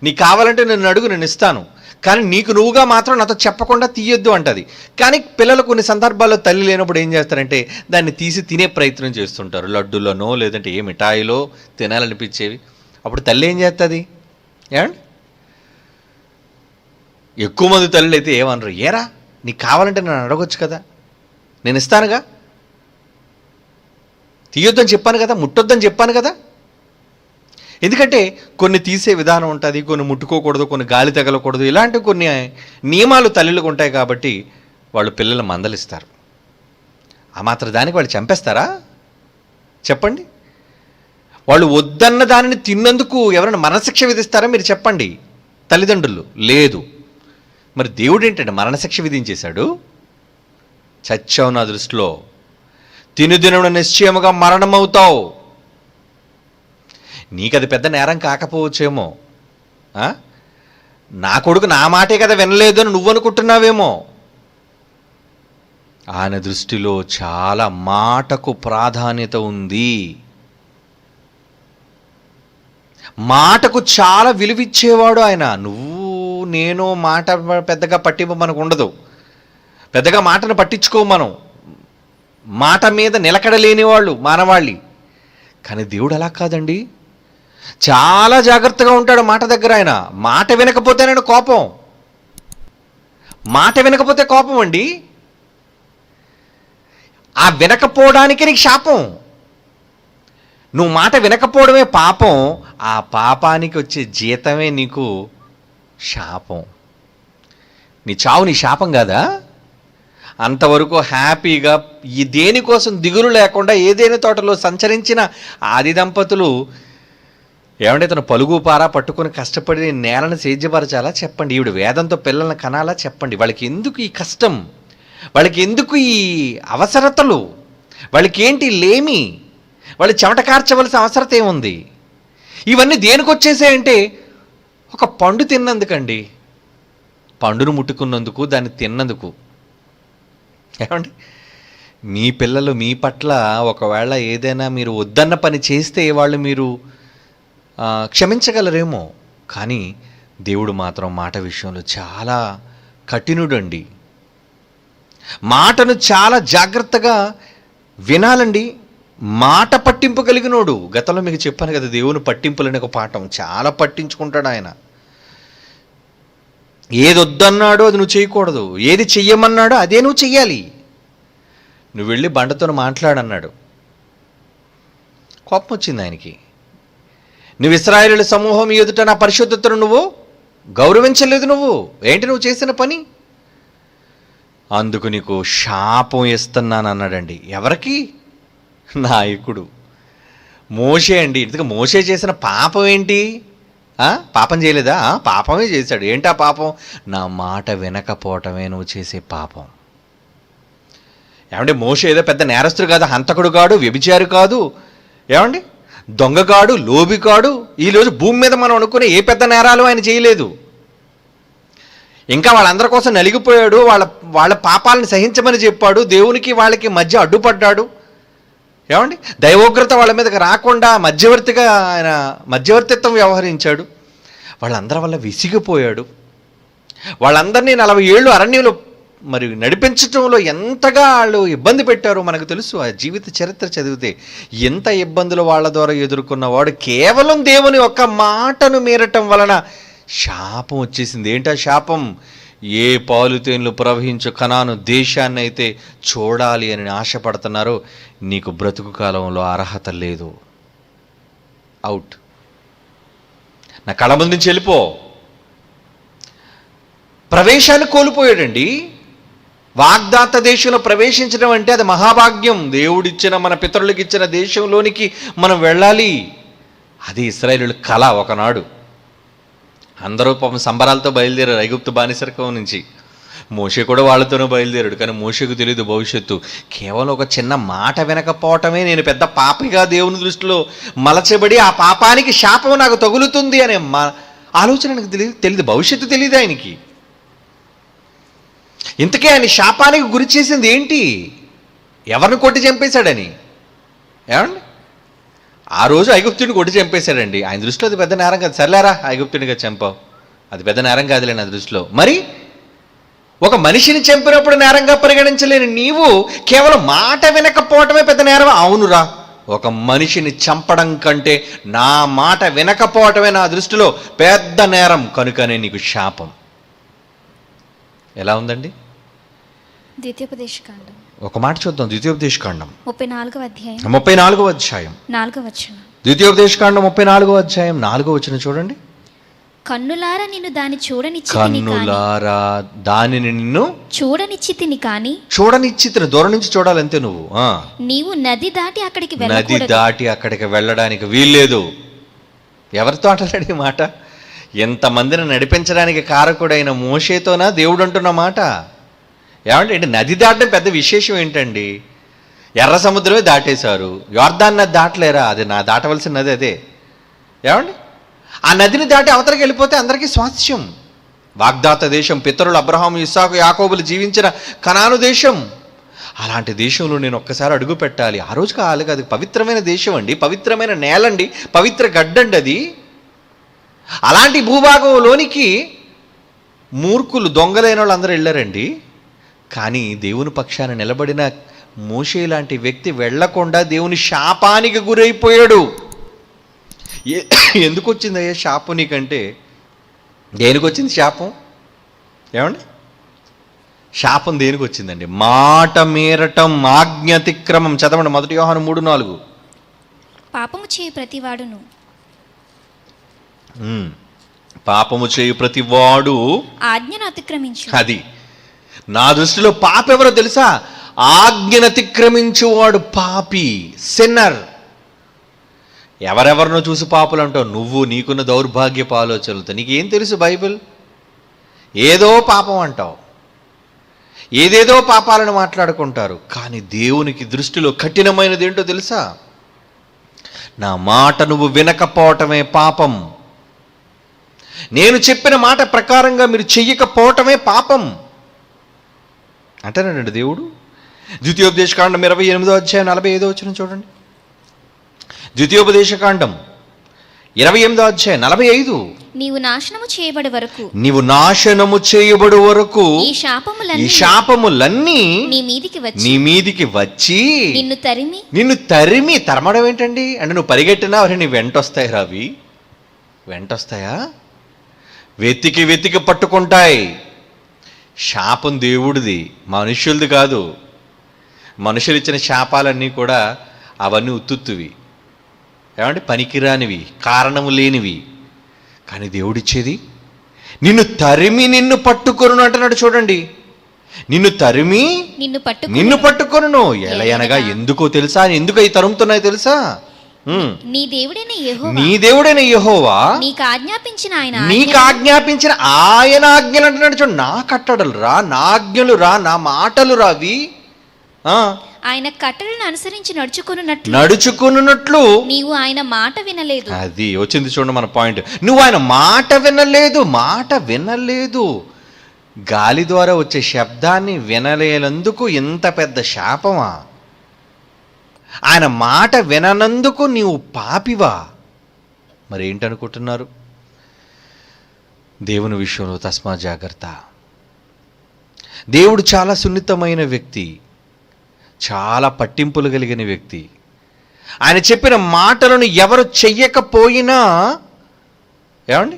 నీకు కావాలంటే నన్ను అడుగు, నేను ఇస్తాను, కానీ నీకు నువ్వుగా మాత్రం నాతో చెప్పకుండా తీయొద్దు అంటది. కానీ పిల్లలు కొన్ని సందర్భాల్లో తల్లి లేనప్పుడు ఏం చేస్తారంటే దాన్ని తీసి తినే ప్రయత్నం చేస్తుంటారు. లడ్డూలోనో లేదంటే ఏ మిఠాయిలో తినాలనిపించేవి. అప్పుడు తల్లి ఏం చేస్తుంది? ఏమండి, ఎక్కువ మంది తల్లులు అయితే ఏమనరు, ఏరా నీకు కావాలంటే నన్ను అడగొచ్చు కదా, నేను ఇస్తానుగా, తీయొద్దని చెప్పాను కదా, ముట్టొద్దని చెప్పాను కదా. ఎందుకంటే కొన్ని తీసే విధానం ఉంటుంది, కొన్ని ముట్టుకోకూడదు, కొన్ని గాలి తగలకూడదు, ఇలాంటి కొన్ని నియమాలు తల్లులకు ఉంటాయి. కాబట్టి వాళ్ళు పిల్లలు మందలిస్తారు. ఆ మాత్రం దానికి వాళ్ళు చంపేస్తారా చెప్పండి? వాళ్ళు వద్దన్న దానిని తిన్నందుకు ఎవరైనా మరణశిక్ష విధిస్తారా మీరు చెప్పండి? తల్లిదండ్రులు లేదు. మరి దేవుడు ఏంటంటే మరణశిక్ష విధించేశాడు. చచ్చావు నా దృష్టిలో, తినుదినమున నిశ్చయముగా మరణమవుతావు. నీకది పెద్ద నేరం కాకపోవచ్చేమో, నా కొడుకు నా మాటే కదా వినలేదు అని నువ్వు అనుకుంటున్నావేమో. ఆయన దృష్టిలో చాలా మాటకు ప్రాధాన్యత ఉంది, మాటకు చాలా విలువిచ్చేవాడు ఆయన. నువ్వు నేను మాట పెద్దగా పట్టింపు మనకు ఉండదు, పెద్దగా మాటను పట్టించుకోము మనం, మాట మీద నిలకడలేని వాళ్ళు మానవాళి. కానీ దేవుడు అలా కాదండి, చాలా జాగ్రత్తగా ఉంటాడు మాట దగ్గర. ఆయన మాట వినకపోతే ఆయన కోపం, మాట వినకపోతే కోపం అండి. ఆ వినకపోవడానికి నీకు శాపం. నువ్వు మాట వినకపోవడమే పాపం, ఆ పాపానికి వచ్చే జీతమే నీకు శాపం. నీ చావు నీ శాపం కాదా? అంతవరకు హ్యాపీగా ఈ దేనికోసం దిగులు లేకుండా ఏదైనా తోటలో సంచరించిన ఆది దంపతులు ఏమంటే తను పలుగు పారా పట్టుకొని కష్టపడి నేలను సేద్యపరచాలా చెప్పండి? ఈవిడ వేదంతో పిల్లల్ని కనాలా చెప్పండి? వాళ్ళకి ఎందుకు ఈ కష్టం? వాళ్ళకి ఎందుకు ఈ అవసరతలు? వాళ్ళకి ఏంటి లేమి? వాళ్ళు చెమట కార్చవలసిన అవసరత ఏముంది? ఇవన్నీ దేనికి వచ్చేసాయంటే ఒక పండు తిన్నందుకండి, పండును ముట్టుకున్నందుకు, దాన్ని తిన్నందుకు. ఏమండి, మీ పిల్లలు మీ పట్ల ఒకవేళ ఏదైనా మీరు వద్దన్న పని చేస్తే వాళ్ళు మీరు క్షమించగలరేమో, కానీ దేవుడు మాత్రం మాట విషయంలో చాలా కఠినుడండి. మాటను చాలా జాగ్రత్తగా వినాలండి. మాట పట్టింపు కలిగినోడు. గతంలో మీకు చెప్పాను కదా, దేవుని పట్టింపులని ఒక పాఠం. చాలా పట్టించుకుంటాడు ఆయన. ఏది వద్దన్నాడో అది నువ్వు చేయకూడదు, ఏది చెయ్యమన్నాడో అదే నువ్వు చెయ్యాలి. నువ్వు వెళ్ళి బండతో మాట్లాడన్నాడు, కోపం వచ్చింది ఆయనకి. నువ్వు ఇశ్రాయేలీయుల సమూహం ఎదుట నా పరిశుద్ధతను నువ్వు గౌరవించలేదు. ఏంటి నువ్వు చేసిన పని? అందుకు నీకు శాపం ఇస్తున్నాను అన్నాడండి. ఎవరికి? నాయకుడు మోషే అండి. ఇంతకు మోషే చేసిన పాపం ఏంటి? పాపం చేయలేదా? పాపమే చేశాడు. ఏంటా పాపం? నా మాట వినకపోవటమే నువ్వు చేసే పాపం. ఏమంటే మోషే ఏదో పెద్ద నేరస్తుడు కాదు, హంతకుడు కాడు, వ్యభిచారి కాదు, ఏమండి దొంగ కాడు, లోబి కాడు. ఈరోజు భూమి మీద మనం అనుకునే ఏ పెద్ద నేరాలు ఆయన చేయలేదు. ఇంకా వాళ్ళందరి కోసం నలిగిపోయాడు. వాళ్ళ పాపాలను సహించమని చెప్పాడు. దేవునికి వాళ్ళకి మధ్య అడ్డుపడ్డాడు. ఏమండి దైవోగ్రత వాళ్ళ మీదకి రాకుండా మధ్యవర్తిగా ఆయన మధ్యవర్తిత్వం వ్యవహరించాడు. వాళ్ళందరి వల్ల విసిగిపోయాడు. వాళ్ళందరినీ 40 ఏళ్ళు అరణ్యంలో మరి నడిపించడంలో ఎంతగా వాళ్ళు ఇబ్బంది పెట్టారో మనకు తెలుసు. ఆ జీవిత చరిత్ర చదివితే ఎంత ఇబ్బందులు వాళ్ళ ద్వారా ఎదుర్కొన్నవాడు కేవలం దేవుని ఒక్క మాటను మీరటం వలన శాపం వచ్చేసింది. ఏంటా శాపం? ఏ పాలు తేనెలు ప్రవహించు కనాను దేశాన్ని అయితే చూడాలి అని ఆశపడుతున్నారో నీకు బ్రతుకు కాలంలో అర్హత లేదు. అవుట్. నా కళ్ళ ముందు నుంచి వెళ్ళిపో. ప్రవేశాన్ని కోల్పోయాడండి. వాగ్దాత దేశంలో ప్రవేశించడం అంటే అది మహాభాగ్యం. దేవుడిచ్చిన, మన పితరులకు ఇచ్చిన దేశంలోనికి మనం వెళ్ళాలి. అది ఇశ్రాయేలీయుల కళ. ఒకనాడు అందరూ పాపం సంబరాలతో బయలుదేరారు ఐగుప్తు బానిసరికం నుంచి. మోషే కూడా వాళ్ళతోనే బయలుదేరాడు. కానీ మోషేకు తెలియదు భవిష్యత్తు. కేవలం ఒక చిన్న మాట వినకపోవటమే నేను పెద్ద పాపిగా దేవుని దృష్టిలో మలచబడి ఆ పాపానికి శాపం నాకు తగులుతుంది అనే ఆలోచన నాకు తెలియదు. భవిష్యత్తు తెలియదు ఆయనకి. ఇంతకే ఆయన శాపానికి గురి చేసింది ఏంటి? ఎవరిని కొట్టి చంపేశాడని. ఏమండి ఆ రోజు ఐగుప్తుడిని కొట్టి చంపేశాడండి. ఆయన దృష్టిలో అది పెద్ద నేరం కాదు. సర్లేరా ఐగుప్తుడిగా చంపావు, అది పెద్ద నేరం కాదులే నా దృష్టిలో. మరి ఒక మనిషిని చంపినప్పుడు నేరంగా పరిగణించలేని నీవు కేవలం మాట వినకపోవటమే పెద్ద నేరం. అవునురా, ఒక మనిషిని చంపడం కంటే నా మాట వినకపోవటమే నా దృష్టిలో పెద్ద నేరం. కనుకనే నీకు శాపం. ఎలా ఉందండి? ద్వితీయోపదేశకాండం ఒక మాట చూద్దాం. ద్వితీయోపదేశకాండం 34వ అధ్యాయం 34వ అధ్యాయం 4వ వచనం. ద్వితీయోపదేశకాండం 34వ అధ్యాయం 4వ వచనం చూడండి. కన్నులారా నిన్ను దాని కన్నులారా దానిని నిన్ను చూడనిచ్చితిని కానీ చూడనిచ్చితిని. దూరం నుంచి చూడాలంతే నువ్వు. నీవు నది దాటి అక్కడికి వెళ్ళడానికి వీల్లేదు. ఎవరితో అంటాడు ఈ మాట? ఎంతమందిని నడిపించడానికి కారకుడైన మోషేతోనా దేవుడు అంటున్న మాట? ఏమంటే నది దాటడం పెద్ద విశేషం ఏంటండి? ఎర్ర సముద్రమే దాటేశారు, యోర్దాన్ నది దాటలేరా? అది నా దాటవలసిన నది అదే. ఏమండి ఆ నదిని దాటి అవతలకి వెళ్ళిపోతే అందరికీ స్వాస్థ్యం. వాగ్దాత దేశం, పితరులు అబ్రహాము, ఇస్సాకు, యాకోబులు జీవించిన కనాను దేశం. అలాంటి దేశంలో నేను ఒక్కసారి అడుగు పెట్టాలి. ఆ రోజు కాదు, అది పవిత్రమైన దేశం అండి, పవిత్రమైన నేలండి, పవిత్ర గడ్డండి అది. అలాంటి భూభాగంలోనికి మూర్ఖులు, దొంగలైన వాళ్ళు అందరూ వెళ్ళారండి. కానీ దేవుని పక్షాన నిలబడిన మోషే లాంటి వ్యక్తి వెళ్లకుండా దేవుని శాపానికి గురైపోయాడు. ఎందుకు వచ్చిందయ్యా శాపం నీకంటే? దేనికి వచ్చింది శాపం? ఏమండి శాపం దేనికి వచ్చిందండి? మాట మీరటం, ఆజ్ఞాతిక్రమం. చదవండి 1 యోహాను 3:4. పాపము చేయు ప్రతివాడును పాపము చేయు ప్రతివాడు ఆజ్ఞను అతిక్రమించు. అది నా దృష్టిలో పాప ఎవరో తెలుసా? ఆజ్ఞను అతిక్రమించువాడు పాపి, సిన్నర్. ఎవరెవరినో చూసి పాపులు అంటావు నువ్వు, నీకున్న దౌర్భాగ్యపు ఆలోచనలతో. నీకేం తెలుసు బైబిల్? ఏదో పాపం అంటావు, ఏదేదో పాపాలను మాట్లాడుకుంటారు. కానీ దేవునికి దృష్టిలో కఠినమైనది ఏంటో తెలుసా? నా మాట నువ్వు వినకపోవటమే పాపం, నేను చెప్పిన మాట ప్రకారంగా మీరు చెయ్యకపోవటమే పాపం అంటానండి దేవుడు. ద్వితీయోపదేశకాండం 28 చూడండి. ద్వితీయోపదేశకాండం 28:45. నీవు నాశనము చేయబడి వరకు, నీవు నాశనము చేయబడు వరకు ఈ శాపములన్నీ నీ మీదికి వచ్చి నిన్ను తరిమి. తరమడం ఏంటండి? అంటే నువ్వు పరిగెట్టినా అవి నీ వెంటొస్తాయి రావి, వెంటొస్తాయా? వెతికి పట్టుకుంటాయి. శాపం దేవుడిది, మనుషులది కాదు. మనుషులు ఇచ్చిన శాపాలన్నీ కూడా అవన్నీ ఉత్తుత్తువి, ఏమంటే పనికిరానివి, కారణము లేనివి. కానీ దేవుడిచ్చేది నిన్ను పట్టుకొను అంటున్నాడు. చూడండి, నిన్ను తరిమి నిన్ను పట్టుకొను. ఎలయనగా ఎందుకో తెలుసా? ఎందుకు అవి తరుముతున్నాయి తెలుసా? నీ దేవుడైన యెహోవా నీకు ఆజ్ఞాపించిన ఆయన ఆజ్ఞలు అంటున్నాడు. చూడు, నా కట్టడలు రా, నా ఆజ్ఞలు రా, నా మాటలు రావి. ఆయన కట్టడలను అనుసరించి నడుచుకున్నట్లు నీవు ఆయన మాట వినలేదు. అది వచ్చింది చూడండి మన పాయింట్. నువ్వు ఆయన మాట వినలేదు. గాలి ద్వారా వచ్చే శబ్దాన్ని వినలేనందుకు ఎంత పెద్ద శాపమా? ఆయన మాట విననందుకు నీవు పాపివా? మరి ఏంటనుకుంటున్నారు? దేవుని విషయంలో తస్మా జాగ్రత్త. దేవుడు చాలా సున్నితమైన వ్యక్తి, చాలా పట్టింపులు కలిగిన వ్యక్తి. ఆయన చెప్పిన మాటలను ఎవరు చెయ్యకపోయినా, ఏమండి,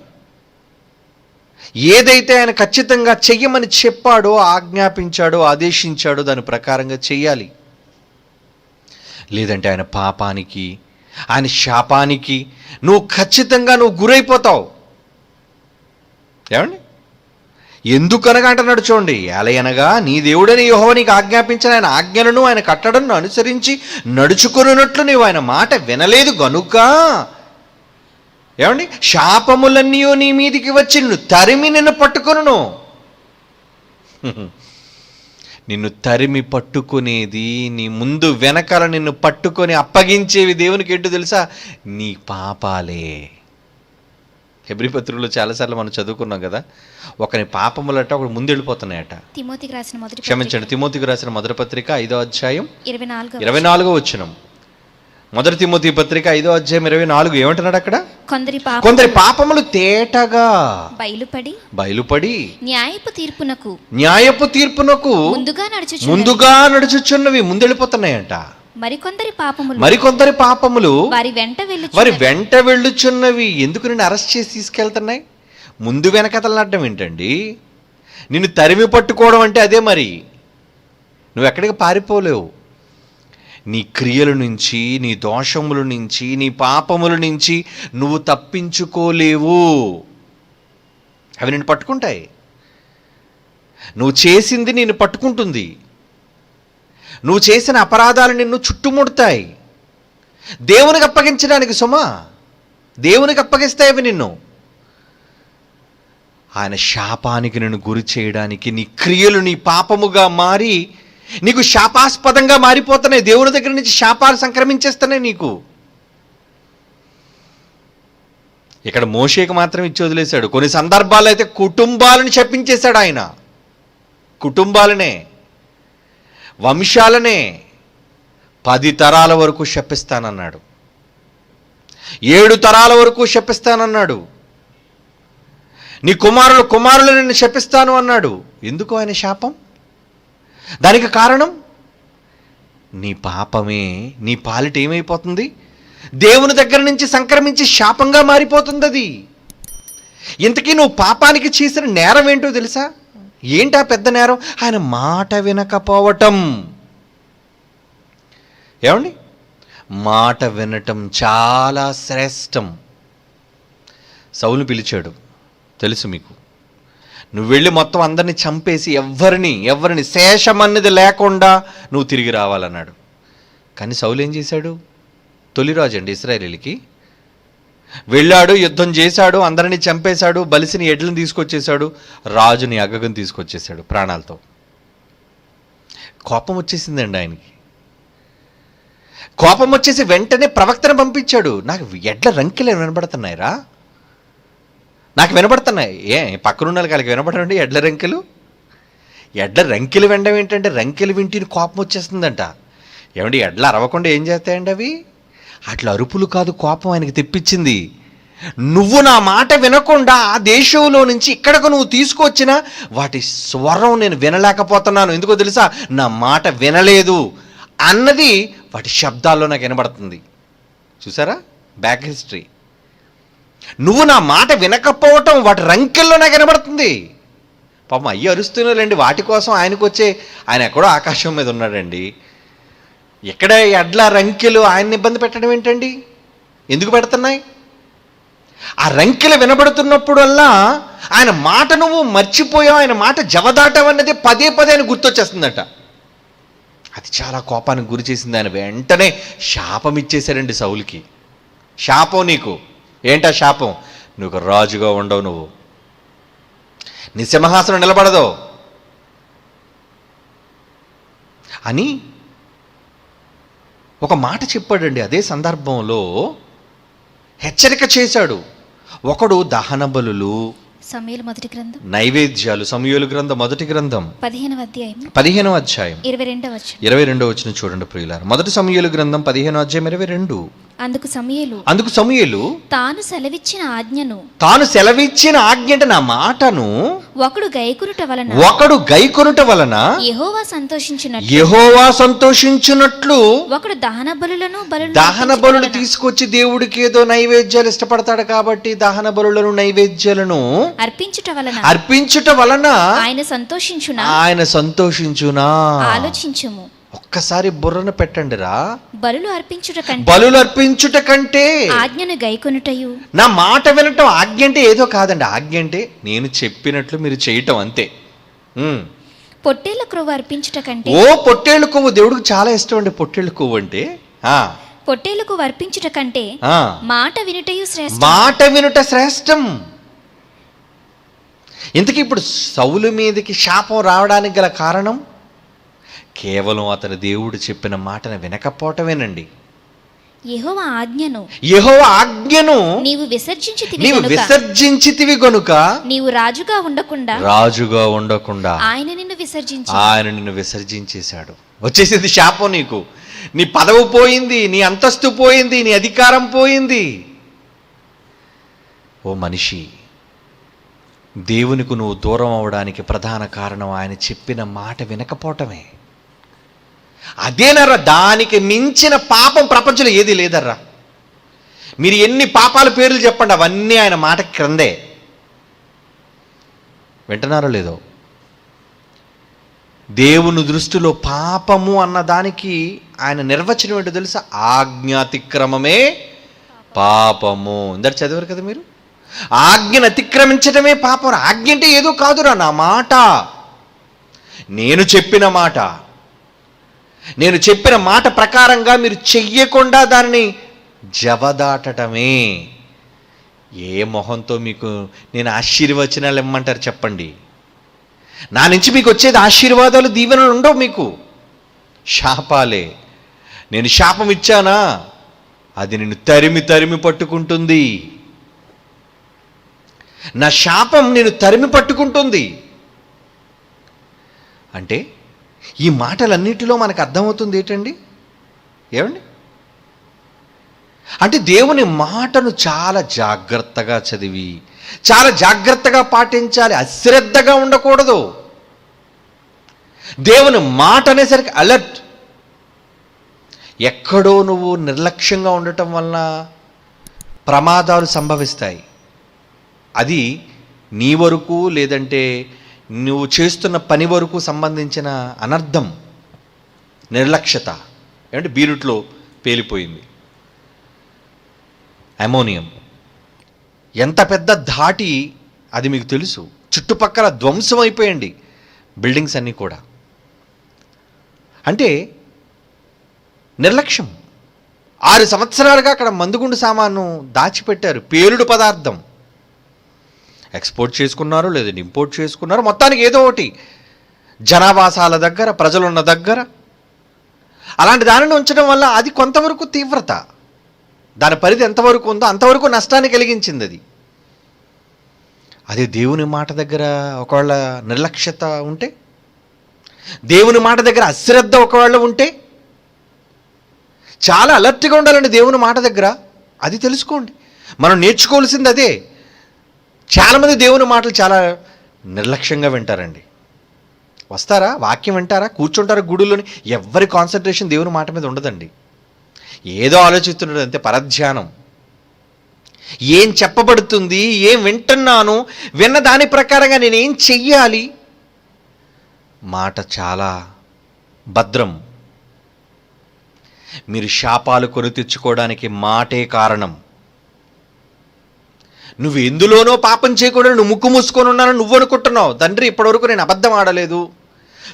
ఏదైతే ఆయన ఖచ్చితంగా చెయ్యమని చెప్పాడో, ఆజ్ఞాపించాడో, ఆదేశించాడో దాని ప్రకారంగా చెయ్యాలి. లేదంటే ఆయన పాపానికి, ఆయన శాపానికి నువ్వు ఖచ్చితంగా గురైపోతావు. ఏమండి, ఎందుకనగా అంటున్నాడు చూడండి. ఎలయనగా నీ దేవుడని యెహోవా నీకు ఆజ్ఞాపించిన ఆయన ఆజ్ఞలను, ఆయన కట్టడలను అనుసరించి నడుచుకున్నట్లు నీవు ఆయన మాట వినలేదు గనుక, ఏమండి, శాపములన్నీ నీ మీదికి వచ్చి నిన్ను తరిమి నిన్ను పట్టుకొనును. నిన్ను తరిమి పట్టుకునేది, నీ ముందు వెనకాల నిన్ను పట్టుకొని అప్పగించేవి దేవునికి ఏంటో తెలుసా? నీ పాపాలే. హెబ్రీ పత్రికలో చాలాసార్లు మనం చదువుకున్నాం కదా, ఒకని పాపములట ఒకటి ముందు వెళ్ళిపోతున్నాయట. తిమోతికి రాసిన మొదటి పత్రిక 5వ అధ్యాయం 24వ వచనం. మొదటి తిమోతి పత్రిక 5వ అధ్యాయం 24 ఏమంటున్నాడు అక్కడ? కొందరి పాపములు తేటగా బయలుపడి న్యాయపు తీర్పునకు ముందుగా నడుచుచున్నవి, ముందెళ్ళిపోతున్నాయంట. మరికొందరి పాపములు వారి వెంట వెళ్ళుచున్నవి. ఎందుకు నిన్ను అరెస్ట్ చేసి తీసుకెళ్తున్నాయి? ముందు వెనకతలు అడ్డం ఏంటండి? నిన్ను తరిమి పట్టుకోవడం అంటే అదే. మరి నువ్వు ఎక్కడికి పారిపోలేవు. నీ క్రియల నుంచి, నీ దోషముల నుంచి, నీ పాపముల నుంచి నువ్వు తప్పించుకోలేవు. అవి నిన్ను పట్టుకుంటాయి. నువ్వు చేసింది నిన్ను పట్టుకుంటుంది. నువ్వు చేసిన అపరాధాలు నిన్ను చుట్టుముడతాయి. దేవునికి అప్పగించడానికి సుమా, దేవునికి అప్పగిస్తాయి అవి నిన్ను. ఆయన శాపానికి నిన్ను గురి చేయడానికి నీ క్రియలు నీ పాపముగా మారి నీకు శాపాస్పదంగా మారిపోతున్నాయి. దేవుని దగ్గర నుంచి శాపాలు సంక్రమించేస్తున్నాయి నీకు. ఇక్కడ మోషేకి మాత్రం ఇచ్చి వదిలేశాడు. కొన్ని సందర్భాల్లో అయితే కుటుంబాలను శపించేశాడు ఆయన. కుటుంబాలనే, వంశాలనే 10 తరాల వరకు శపిస్తానన్నాడు. 7 తరాల వరకు శపిస్తానన్నాడు. నీ కుమారులు నిన్ను శపిస్తాను అన్నాడు. ఎందుకు ఆయన శాపం? దానికి కారణం నీ పాపమే. నీ పాలిట ఏమైపోతుంది? దేవుని దగ్గర నుంచి సంక్రమించి శాపంగా మారిపోతుంది అది. ఇంతకీ నువ్వు పాపానికి చేసిన నేరం ఏంటో తెలుసా? ఏంటా పెద్ద నేరం? ఆయన మాట వినకపోవటం. ఏమండి, మాట వినటం చాలా శ్రేష్టం. సౌలు పిలిచాడు, తెలుసు మీకు, నువ్వు వెళ్ళి మొత్తం అందరినీ చంపేసి ఎవరిని శేషమన్నది లేకుండా నువ్వు తిరిగి రావాలన్నాడు. కానీ సౌలు ఏం చేశాడు? తొలిరాజు అండి ఇశ్రాయేలీలకి. వెళ్ళాడు, యుద్ధం చేశాడు, అందరినీ చంపేశాడు, బలిసిన ఎడ్లను తీసుకొచ్చేశాడు, రాజుని అగగను తీసుకొచ్చేశాడు ప్రాణాలతో. కోపం వచ్చేసిందండి ఆయనకి. కోపం వచ్చేసి వెంటనే ప్రవక్తను పంపించాడు. నాకు ఎడ్ల రంకెలు వినబడుతున్నాయిరా, నాకు వినబడుతున్నాయి. పక్కనున్న వాళ్ళకి వినబడండి ఎడ్ల రంకెలు. ఎడ్ల రంకెలు వినడం ఏంటంటే, రంకెలు వింటిని కోపం వచ్చేస్తుందంట. ఏమండి, ఎడ్ల అరవకుండా ఏం చేస్తాయండి అవి? అట్లా అరుపులు కాదు కోపం ఆయనకి తెప్పించింది. నువ్వు నా మాట వినకుండా ఆ దేశంలో నుంచి ఇక్కడకు నువ్వు తీసుకొచ్చినా వాటి స్వరం నేను వినలేకపోతున్నాను. ఎందుకో తెలుసా? నా మాట వినలేదు అన్నది వాటి శబ్దాల్లో నాకు వినబడుతుంది. చూసారా బ్యాక్ హిస్టరీ? నువ్వు నా మాట వినకపోవటం వాటి రంకెల్లో నాకు వినబడుతుంది. పాపం అయ్యి అరుస్తున్నారండి వాటి కోసం. ఆయన ఎక్కడో ఆకాశం మీద ఉన్నాడండి. ఎక్కడ ఎడ్ల రంకెలు ఆయన్ని ఇబ్బంది పెట్టడం ఏంటండి? ఎందుకు పెడుతున్నాయి? ఆ రంకెలు వినబడుతున్నప్పుడల్లా ఆయన మాట నువ్వు మర్చిపోయావు, ఆయన మాట జవదాటం అన్నది పదే ఆయన గుర్తొచ్చేస్తుందట. అది చాలా కోపానికి గురి చేసింది. ఆయన వెంటనే శాపం ఇచ్చేశారండి సౌలుకి. శాపం నీకు. ఏంటా శాపం? నువ్వు రాజుగా ఉండవు, నువ్వు నీ సింహాసనం నిలబడదు అని ఒక మాట చెప్పాడండి. అదే సందర్భంలో హెచ్చరిక చేశాడు. ఒకడు దహన బలులు, సమూయేలు మొదటి గ్రంథం, నైవేద్యాలు, సమూయేలు గ్రంథం మొదటి గ్రంథం 15వ అధ్యాయం 22వ వచనం చూడండి ప్రియులారా. మొదటి సమూయేలు గ్రంథం 15వ అధ్యాయం 22. అందుకు సమూయేలు తాను సెలవిచ్చిన ఆజ్ఞ అంటే నా మాటను ఒకడు గైకొనుట వలన యెహోవా సంతోషించునట్లు ఒకడు దహన బలులు తీసుకొచ్చి దేవుడికి ఏదో నైవేద్యాలు ఇష్టపడతాడు కాబట్టి దహన బలులను నైవేద్యాలను అర్పించుట వలన ఆయన సంతోషించునా. ఆలోచించుము. ఒక్కసారి బుర్రను పెట్టండి రా. బలులు అర్పించుట కంటే ఆజ్ఞను గైకొనుటయు. నా మాట వినటం ఆజ్ఞ అంటే ఏదో కాదండి. ఆజ్ఞ అంటే నేను చెప్పినట్లు మీరు చేయటం అంతే. పొట్టేళ్ల క్రొవ్వు అర్పించుట కంటే, పొట్టేళ్ల కొవ్వు దేవుడికి చాలా ఇష్టం అండి. పొట్టేళ్ల కొవ్వు అంటే పొట్టేళ్ల కొవ్వు అర్పించుట కంటే మాట వినుట శ్రేష్టం. ఇంతకీ ఇప్పుడు సౌలు మీదకి శాపం రావడానికి గల కారణం కేవలం అతను దేవుడు చెప్పిన మాటను వినకపోవటమేనండి. యెహోవా ఆజ్ఞను నీవు విసర్జించితివి గనుక నీవు రాజుగా ఉండకుండా ఆయన నిన్ను విసర్జించేశాడు. వచ్చేసింది శాపం నీకు. నీ పదవి పోయింది, నీ అంతస్తు పోయింది, నీ అధికారం పోయింది. ఓ మనిషి, దేవునికి నువ్వు దూరం అవడానికి ప్రధాన కారణం ఆయన చెప్పిన మాట వినకపోవటమే. అదేనర్రా, దానికి మించిన పాపం ప్రపంచంలో ఏది లేదర్రా. మీరు ఎన్ని పాపాల పేర్లు చెప్పండి, అవన్నీ ఆయన మాట క్రిందే. వింటున్నారో లేదో? దేవుని దృష్టిలో పాపము అన్న దానికి ఆయన నిర్వచనం ఏంటో తెలుసా? ఆజ్ఞాతిక్రమమే పాపము. ఇందరు చదివారు కదా మీరు. ఆజ్ఞను అతిక్రమించడమే పాపం. ఆజ్ఞ అంటే ఏదో కాదురా, నా మాట, నేను చెప్పిన మాట ప్రకారంగా మీరు చెయ్యకుండా దానిని జవదాటమే. ఏ మొహంతో మీకు నేను ఆశీర్వచనాలు ఇమ్మంటారు చెప్పండి? నా నుంచి మీకు వచ్చేది ఆశీర్వాదాలు, దీవెనలు ఉండవు మీకు, శాపాలే. నేను శాపం ఇచ్చానా, అది నిన్ను తరిమి పట్టుకుంటుంది. నా శాపం నేను తరిమి పట్టుకుంటుంది. అంటే ఈ మాటలన్నిటిలో మనకు అర్థమవుతుంది ఏంటండి? ఏమండి? అంటే దేవుని మాటను చాలా జాగ్రత్తగా చదివి, చాలా జాగ్రత్తగా పాటించాలి. అశ్రద్ధగా ఉండకూడదు. దేవుని మాట అనేసరికి అలర్ట్. ఎక్కడో నువ్వు నిర్లక్ష్యంగా ఉండటం వలన ప్రమాదాలు సంభవిస్తాయి. అది నీ వరకు, లేదంటే నువ్వు చేస్తున్న పని వరకు సంబంధించిన అనర్థం, నిర్లక్ష్యత. ఏమంటే బీరుట్లో పేలిపోయింది. అమోనియం ఎంత పెద్ద ధాటి అది మీకు తెలుసు. చుట్టుపక్కల ధ్వంసం అయిపోయండి బిల్డింగ్స్ అన్నీ కూడా. అంటే నిర్లక్ష్యం. 6 సంవత్సరాలుగా అక్కడ మందుగుండు సామాను దాచిపెట్టారు, పేలుడు పదార్థం. ఎక్స్పోర్ట్ చేసుకున్నారు, లేదంటే ఇంపోర్ట్ చేసుకున్నారు, మొత్తానికి ఏదో ఒకటి జనావాసాల దగ్గర, ప్రజలున్న దగ్గర అలాంటి దానిని ఉంచడం వల్ల అది కొంతవరకు తీవ్రత, దాని పరిధి ఎంతవరకు ఉందో అంతవరకు నష్టాన్ని కలిగించింది అది. అదే దేవుని మాట దగ్గర ఒకవేళ నిర్లక్ష్యత ఉంటే, దేవుని మాట దగ్గర అశ్రద్ధ ఒకవేళ ఉంటే, చాలా అలర్ట్గా ఉండాలండి దేవుని మాట దగ్గర. అది తెలుసుకోండి, మనం నేర్చుకోవాల్సింది అదే. చాలామంది దేవుని మాటలు చాలా నిర్లక్ష్యంగా వింటారండి. వస్తారా, వాక్యం వింటారా, కూర్చుంటారా గుడిలోని, ఎవరి కాన్సన్ట్రేషన్ దేవుని మాట మీద ఉండదండి. ఏదో ఆలోచిస్తున్నాడు అంతే, పరధ్యానం. ఏం చెప్పబడుతుంది, ఏం వింటున్నాను, విన్న దాని ప్రకారంగా నేనేం చెయ్యాలి. మాట చాలా భద్రం. మీరు శాపాలు కొని తెచ్చుకోవడానికి మాటే కారణం. నువ్వు ఎందులోనో పాపం చేయకూడదు, నువ్వు ముక్కు మూసుకొని ఉన్నాను నువ్వు అనుకుంటున్నావు. తండ్రి ఇప్పటివరకు నేను అబద్ధం ఆడలేదు,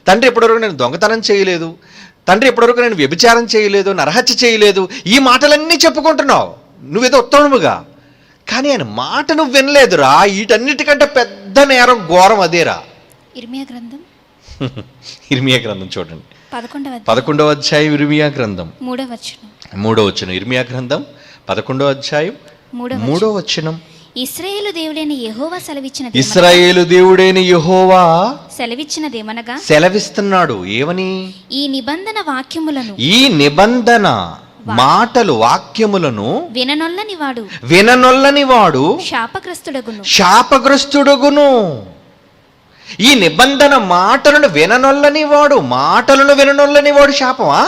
తండ్రి ఇప్పటివరకు నేను దొంగతనం చేయలేదు, తండ్రి ఇప్పటివరకు నేను వ్యభిచారం చేయలేదు, నరహత్య చేయలేదు, ఈ మాటలన్నీ చెప్పుకుంటున్నావు నువ్వేదో ఉత్తమముగా. కానీ ఆయన మాట నువ్వు వినలేదురా. వీటన్నిటికంటే పెద్ద నేరం, ఘోరం అదేరా. ఇర్మియా గ్రంథం ఇర్మియా గ్రంథం చూడండి, 11వ 11వ అధ్యాయం ఇర్మియా గ్రంథం 3వ వచనం. 3వ వచనం. ఇర్మియా గ్రంథం 11వ అధ్యాయం 3వ వచనం. ఇశ్రాయేలు దేవుడైన యెహోవా సెలవిచ్చినదేమనగా సెలవిస్తున్నాడు. ఏమని? ఈ నిబంధన వాక్యములను, ఈ నిబంధన మాటలు వాక్యములను విననొల్లని వాడు శాపగ్రస్తుడగును. ఈ నిబంధన మాటలను విననొల్లని వాడు, మాటలను విననొల్లని వాడు శాపమా?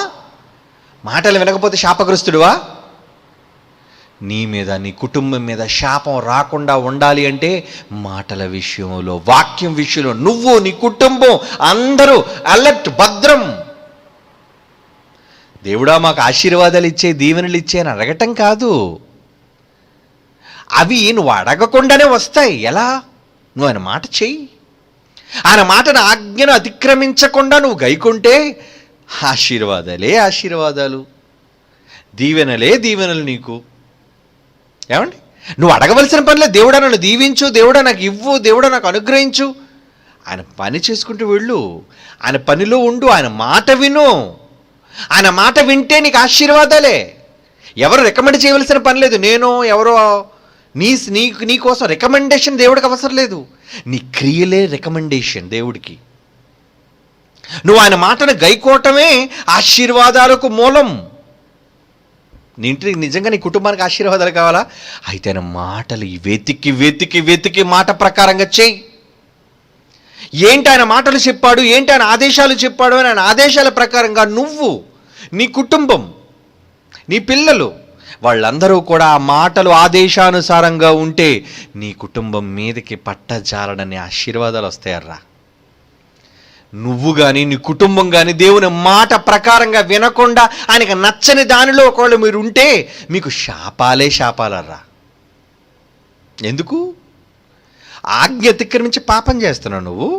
మాటలు వినకపోతే శాపగ్రస్తుడువా? నీ మీద, నీ కుటుంబం మీద శాపం రాకుండా ఉండాలి అంటే మాటల విషయంలో, వాక్యం విషయంలో నువ్వు, నీ కుటుంబం అందరూ అలర్ట్, భద్రం. దేవుడా మాకు ఆశీర్వాదాలు ఇచ్చే, దీవెనలు ఇచ్చే అని అడగటం కాదు. అవి నువ్వు అడగకుండానే వస్తాయి. ఎలా? నువ్వు ఆయన మాట చెయ్యి. ఆయన మాటను, ఆజ్ఞను అతిక్రమించకుండా నువ్వు గైకుంటే ఆశీర్వాదాలే ఆశీర్వాదాలు, దీవెనలే దీవెనలు నీకు. ఏమండి? నువ్వు అడగవలసిన పనిలే. దేవుడా నన్ను దీవించు, దేవుడా నాకు ఇవ్వు, దేవుడా నాకు అనుగ్రహించు. ఆయన పని చేసుకుంటూ వెళ్ళు, ఆయన పనిలో ఉండు, ఆయన మాట విను. ఆయన మాట వింటే నీకు ఆశీర్వాదాలే. ఎవరు రికమెండ్ చేయవలసిన పని లేదు. నేను ఎవరో నీ కోసం రికమెండేషన్ దేవుడికి అవసరం లేదు. నీ క్రియలే రికమెండేషన్ దేవుడికి. నువ్వు ఆయన మాటను గైకోవటమే ఆశీర్వాదాలకు మూలం. నీ ఇంటికి నిజంగా నీ కుటుంబానికి ఆశీర్వాదాలు కావాలా? అయితే ఆయన మాటలు వెతికి వెతికి వెతికి మాట ప్రకారంగా చెయ్యి. ఏంటి ఆయన మాటలు చెప్పాడు, ఏంటి ఆయన ఆదేశాలు చెప్పాడు అని ఆయన ఆదేశాల ప్రకారంగా నువ్వు, నీ కుటుంబం, నీ పిల్లలు వాళ్ళందరూ కూడా ఆ మాటలు ఆదేశానుసారంగా ఉంటే నీ కుటుంబం మీదకి పట్టజాలడని ఆశీర్వాదాలు వస్తాయర్రా. నువ్వు కానీ నీ కుటుంబం కానీ దేవుని మాట ప్రకారంగా వినకుండా ఆయనకు నచ్చని దానిలో ఒకవేళ మీరు ఉంటే మీకు శాపాలే శాపాలర్రా. ఎందుకు? ఆజ్ఞ అతిక్రమించి పాపం చేస్తున్నావు నువ్వు.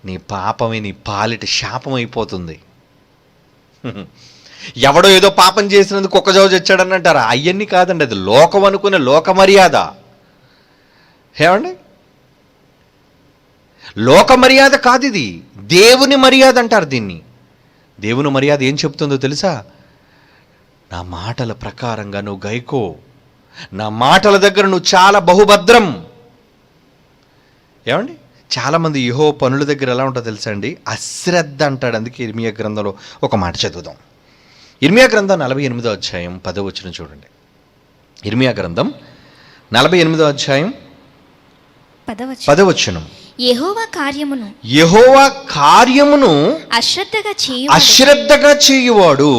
నీ పాపమే నీ పాలిట శాపం అయిపోతుంది. ఎవడో ఏదో పాపం చేసినందుకు కుక్కజావు చచ్చాడని అంటారా? అవన్నీ కాదండి, అది లోకం అనుకునే లోక మర్యాద. ఏమండి? లోక మర్యాద కాదు ఇది, దేవుని మర్యాద అంటారు దీన్ని. దేవుని మర్యాద ఏం చెప్తుందో తెలుసా? నా మాటల ప్రకారంగా నువ్వు గైకో, నా మాటల దగ్గర నువ్వు చాలా బహుభద్రం. ఏమండి? చాలామంది యెహోవా పనుల దగ్గర ఎలా ఉంటుందో తెలుసా అండి? అశ్రద్ధ అంటాడు. అందుకే ఇర్మియా గ్రంథంలో ఒక మాట చదువుదాం. ఇర్మియా గ్రంథం 48వ అధ్యాయం 10వ వచనం చూడండి. ఇర్మియా గ్రంథం 48వ అధ్యాయం 10వ వచనం. యెహోవా కార్యమును అశ్రద్ధగా చేయువాడు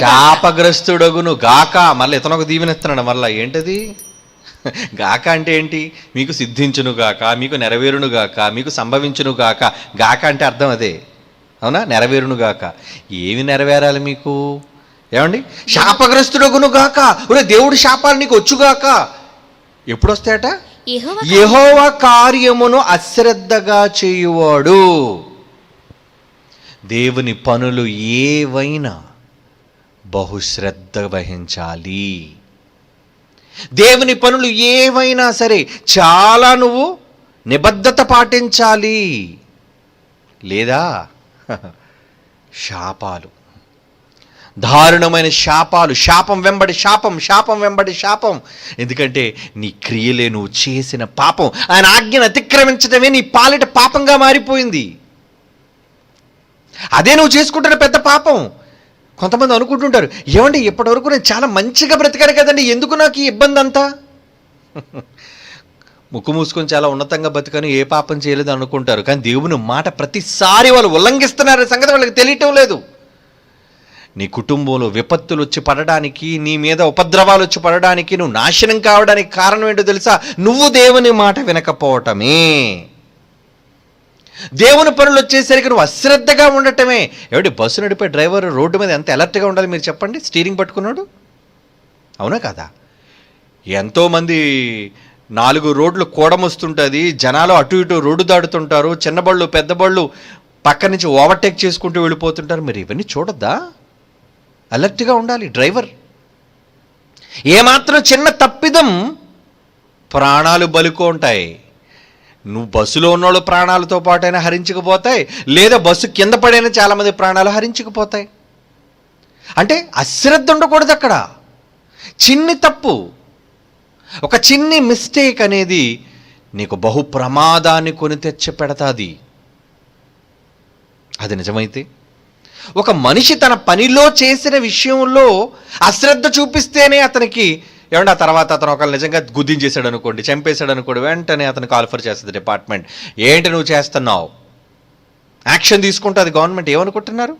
శాపగ్రస్తుడగును గాక. మళ్ళీ ఇతనొక దీవెనిస్తున్నాడు. మళ్ళీ ఏంటది? గాక అంటే ఏంటి? మీకు సిద్ధించును గాక, మీకు నెరవేరును గాక, మీకు సంభవించును గాక. గాక అంటే అర్థం అదే, అవునా? నెరవేరును గాక. ఏమి నెరవేరాలి మీకు? ఏమండి? శాపగ్రస్తుడగునుగాక, ఒరే దేవుడి శాపాలు నీకు వచ్చుగాక. ఎప్పుడు వస్తాయట? యెహోవా కార్యమును అశ్రద్ధగా చేయువాడు. దేవుని పనులు ఏవైనా బహుశ్రద్ధ వహించాలి. దేవుని పనులు ఏవైనా సరే చాలా నువ్వు నిబద్ధత పాటించాలి. లేదా శాపాలు, దారుణమైన శాపాలు, శాపం వెంబడి శాపం, శాపం వెంబడి శాపం. ఎందుకంటే నీ క్రియలే నువ్వు చేసిన పాపం. ఆయన ఆజ్ఞను అతిక్రమించడమే నీ పాలిట పాపంగా మారిపోయింది. అదే నువ్వు చేసుకుంటున్న పెద్ద పాపం. కొంతమంది అనుకుంటుంటారు, ఏమండి ఇప్పటివరకు నేను చాలా మంచిగా బ్రతికాను కదండి, ఎందుకు నాకు ఈ ఇబ్బంది అంతా? ముక్కు మూసుకొని చాలా ఉన్నతంగా బతికాను, ఏ పాపం చేయలేదు అనుకుంటారు. కానీ దేవుని మాట ప్రతిసారి వాళ్ళు ఉల్లంఘిస్తున్నారు సంగతి వాళ్ళకి తెలియటం లేదు. నీ కుటుంబంలో విపత్తులు వచ్చి పడడానికి, నీ మీద ఉపద్రవాలు వచ్చి పడడానికి, నువ్వు నాశనం కావడానికి కారణం ఏంటో తెలుసా? నువ్వు దేవుని మాట వినకపోవటమే. దేవుని పనులు వచ్చేసరికి నువ్వు అశ్రద్ధగా ఉండటమే. ఏమిటి, బస్సు నడిపే డ్రైవర్ రోడ్డు మీద ఎంత అలర్ట్గా ఉండాలి మీరు చెప్పండి, స్టీరింగ్ పట్టుకున్నాడు, అవునా కదా? ఎంతోమంది 4 రోడ్లు కూడమొస్తుంటుంది, జనాలు అటు ఇటు రోడ్డు దాడుతుంటారు, చిన్న బళ్ళు పెద్ద బళ్ళు పక్క నుంచి ఓవర్టేక్ చేసుకుంటూ వెళ్ళిపోతుంటారు. మరి ఇవన్నీ చూడొద్దా? అలర్ట్గా ఉండాలి డ్రైవర్. ఏమాత్రం చిన్న తప్పిదం ప్రాణాలు బలుకో ఉంటాయి. నువ్వు బస్సులో ఉన్నోళ్ళు ప్రాణాలతో పాటైనా హరించుకుపోతాయి, లేదా బస్సు కింద పడైనా చాలామంది ప్రాణాలు హరించుకుపోతాయి. అంటే అశ్రద్ధ ఉండకూడదు అక్కడ. చిన్ని తప్పు, ఒక చిన్ని మిస్టేక్ అనేది నీకు బహు ప్రమాదాన్ని కొని తెచ్చి పెడతాది. అది నిజమైతే ఒక మనిషి తన పనిలో చేసిన విషయంలో అశ్రద్ధ చూపిస్తేనే అతనికి ఏమంటే ఆ తర్వాత అతను ఒకళ్ళు నిజంగా గుద్దించేశాడు అనుకోండి, చంపేశాడు అనుకోండి, వెంటనే అతను కాల్ఫర్ చేస్తుంది డిపార్ట్మెంట్. ఏంటి నువ్వు చేస్తున్నావు? యాక్షన్ తీసుకుంటుంది గవర్నమెంట్. ఏమనుకుంటున్నారు?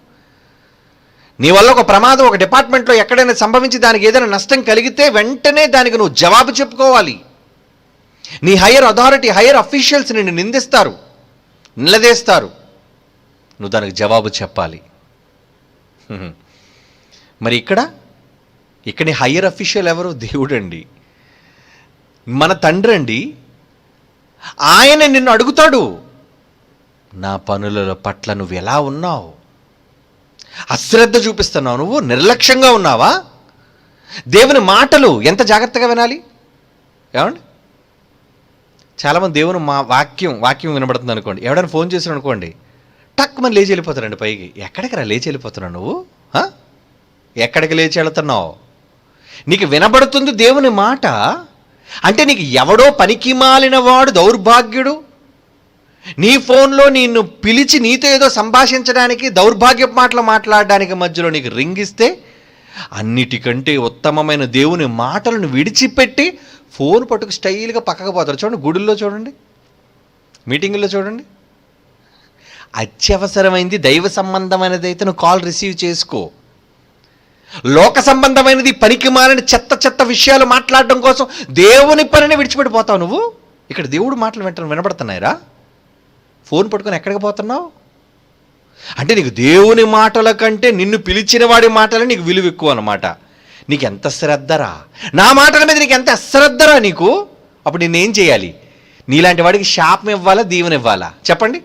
నీ వల్ల ఒక ప్రమాదం ఒక డిపార్ట్మెంట్లో ఎక్కడైనా సంభవించి దానికి ఏదైనా నష్టం కలిగితే వెంటనే దానికి నువ్వు జవాబు చెప్పుకోవాలి. నీ హైయర్ అథారిటీ, హైయర్ అఫీషియల్స్ నిన్ను నిందిస్తారు, నిలదీస్తారు, నువ్వు దానికి జవాబు చెప్పాలి. మరి ఇక్కడ నీ హయ్యర్ అఫీషియల్ ఎవరు? దేవుడండి, మన తండ్రి అండి. ఆయన నిన్ను అడుగుతాడు, నా పనుల పట్ల నువ్వు ఎలా ఉన్నావు? అశ్రద్ధ చూపిస్తున్నావు, నువ్వు నిర్లక్ష్యంగా ఉన్నావా? దేవుని మాటలు ఎంత జాగ్రత్తగా వినాలి. ఏమండి, చాలామంది దేవుని వాక్యం వినబడుతుంది అనుకోండి, ఎవడైనా ఫోన్ చేసాడు అనుకోండి, టక్ మన లేచి వెళ్ళిపోతారండి పైకి. ఎక్కడికి రా లేచి వెళ్ళిపోతున్నావు నువ్వు? ఎక్కడికి లేచి వెళుతున్నావు? నీకు వినబడుతుంది దేవుని మాట అంటే నీకు ఎవడో పనికి మాలిన వాడు, దౌర్భాగ్యుడు నీ ఫోన్లో నిన్ను పిలిచి నీతో ఏదో సంభాషించడానికి, దౌర్భాగ్య మాటలు మాట్లాడడానికి మధ్యలో నీకు రింగిస్తే అన్నిటికంటే ఉత్తమమైన దేవుని మాటలను విడిచిపెట్టి ఫోన్ పట్టుకు స్టైల్గా పక్కకు పోతారు. చూడండి, గుడుల్లో చూడండి, మీటింగుల్లో చూడండి. అత్యవసరమైంది దైవ సంబంధమైనది అయితే నువ్వు కాల్ రిసీవ్ చేసుకో. లోక సంబంధమైనది, పనికి మాలిన చెత్త విషయాలు మాట్లాడడం కోసం దేవుని పనిని విడిచిపెట్టిపోతావు నువ్వు. ఇక్కడ దేవుడు మాటలు వినబడుతున్నాయిరా, ఫోన్ పట్టుకొని ఎక్కడికి పోతున్నావు? అంటే నీకు దేవుని మాటల కంటే నిన్ను పిలిచిన వాడి మాటలు నీకు విలువ ఎక్కువ అన్నమాట. నీకు ఎంత శ్రద్ధరా, నా మాటల మీద నీకు ఎంత అశ్రద్ధరా నీకు. అప్పుడు నేనేం చేయాలి? నీలాంటి వాడికి శాపం ఇవ్వాలా, దీవెన ఇవ్వాలా? చెప్పండి.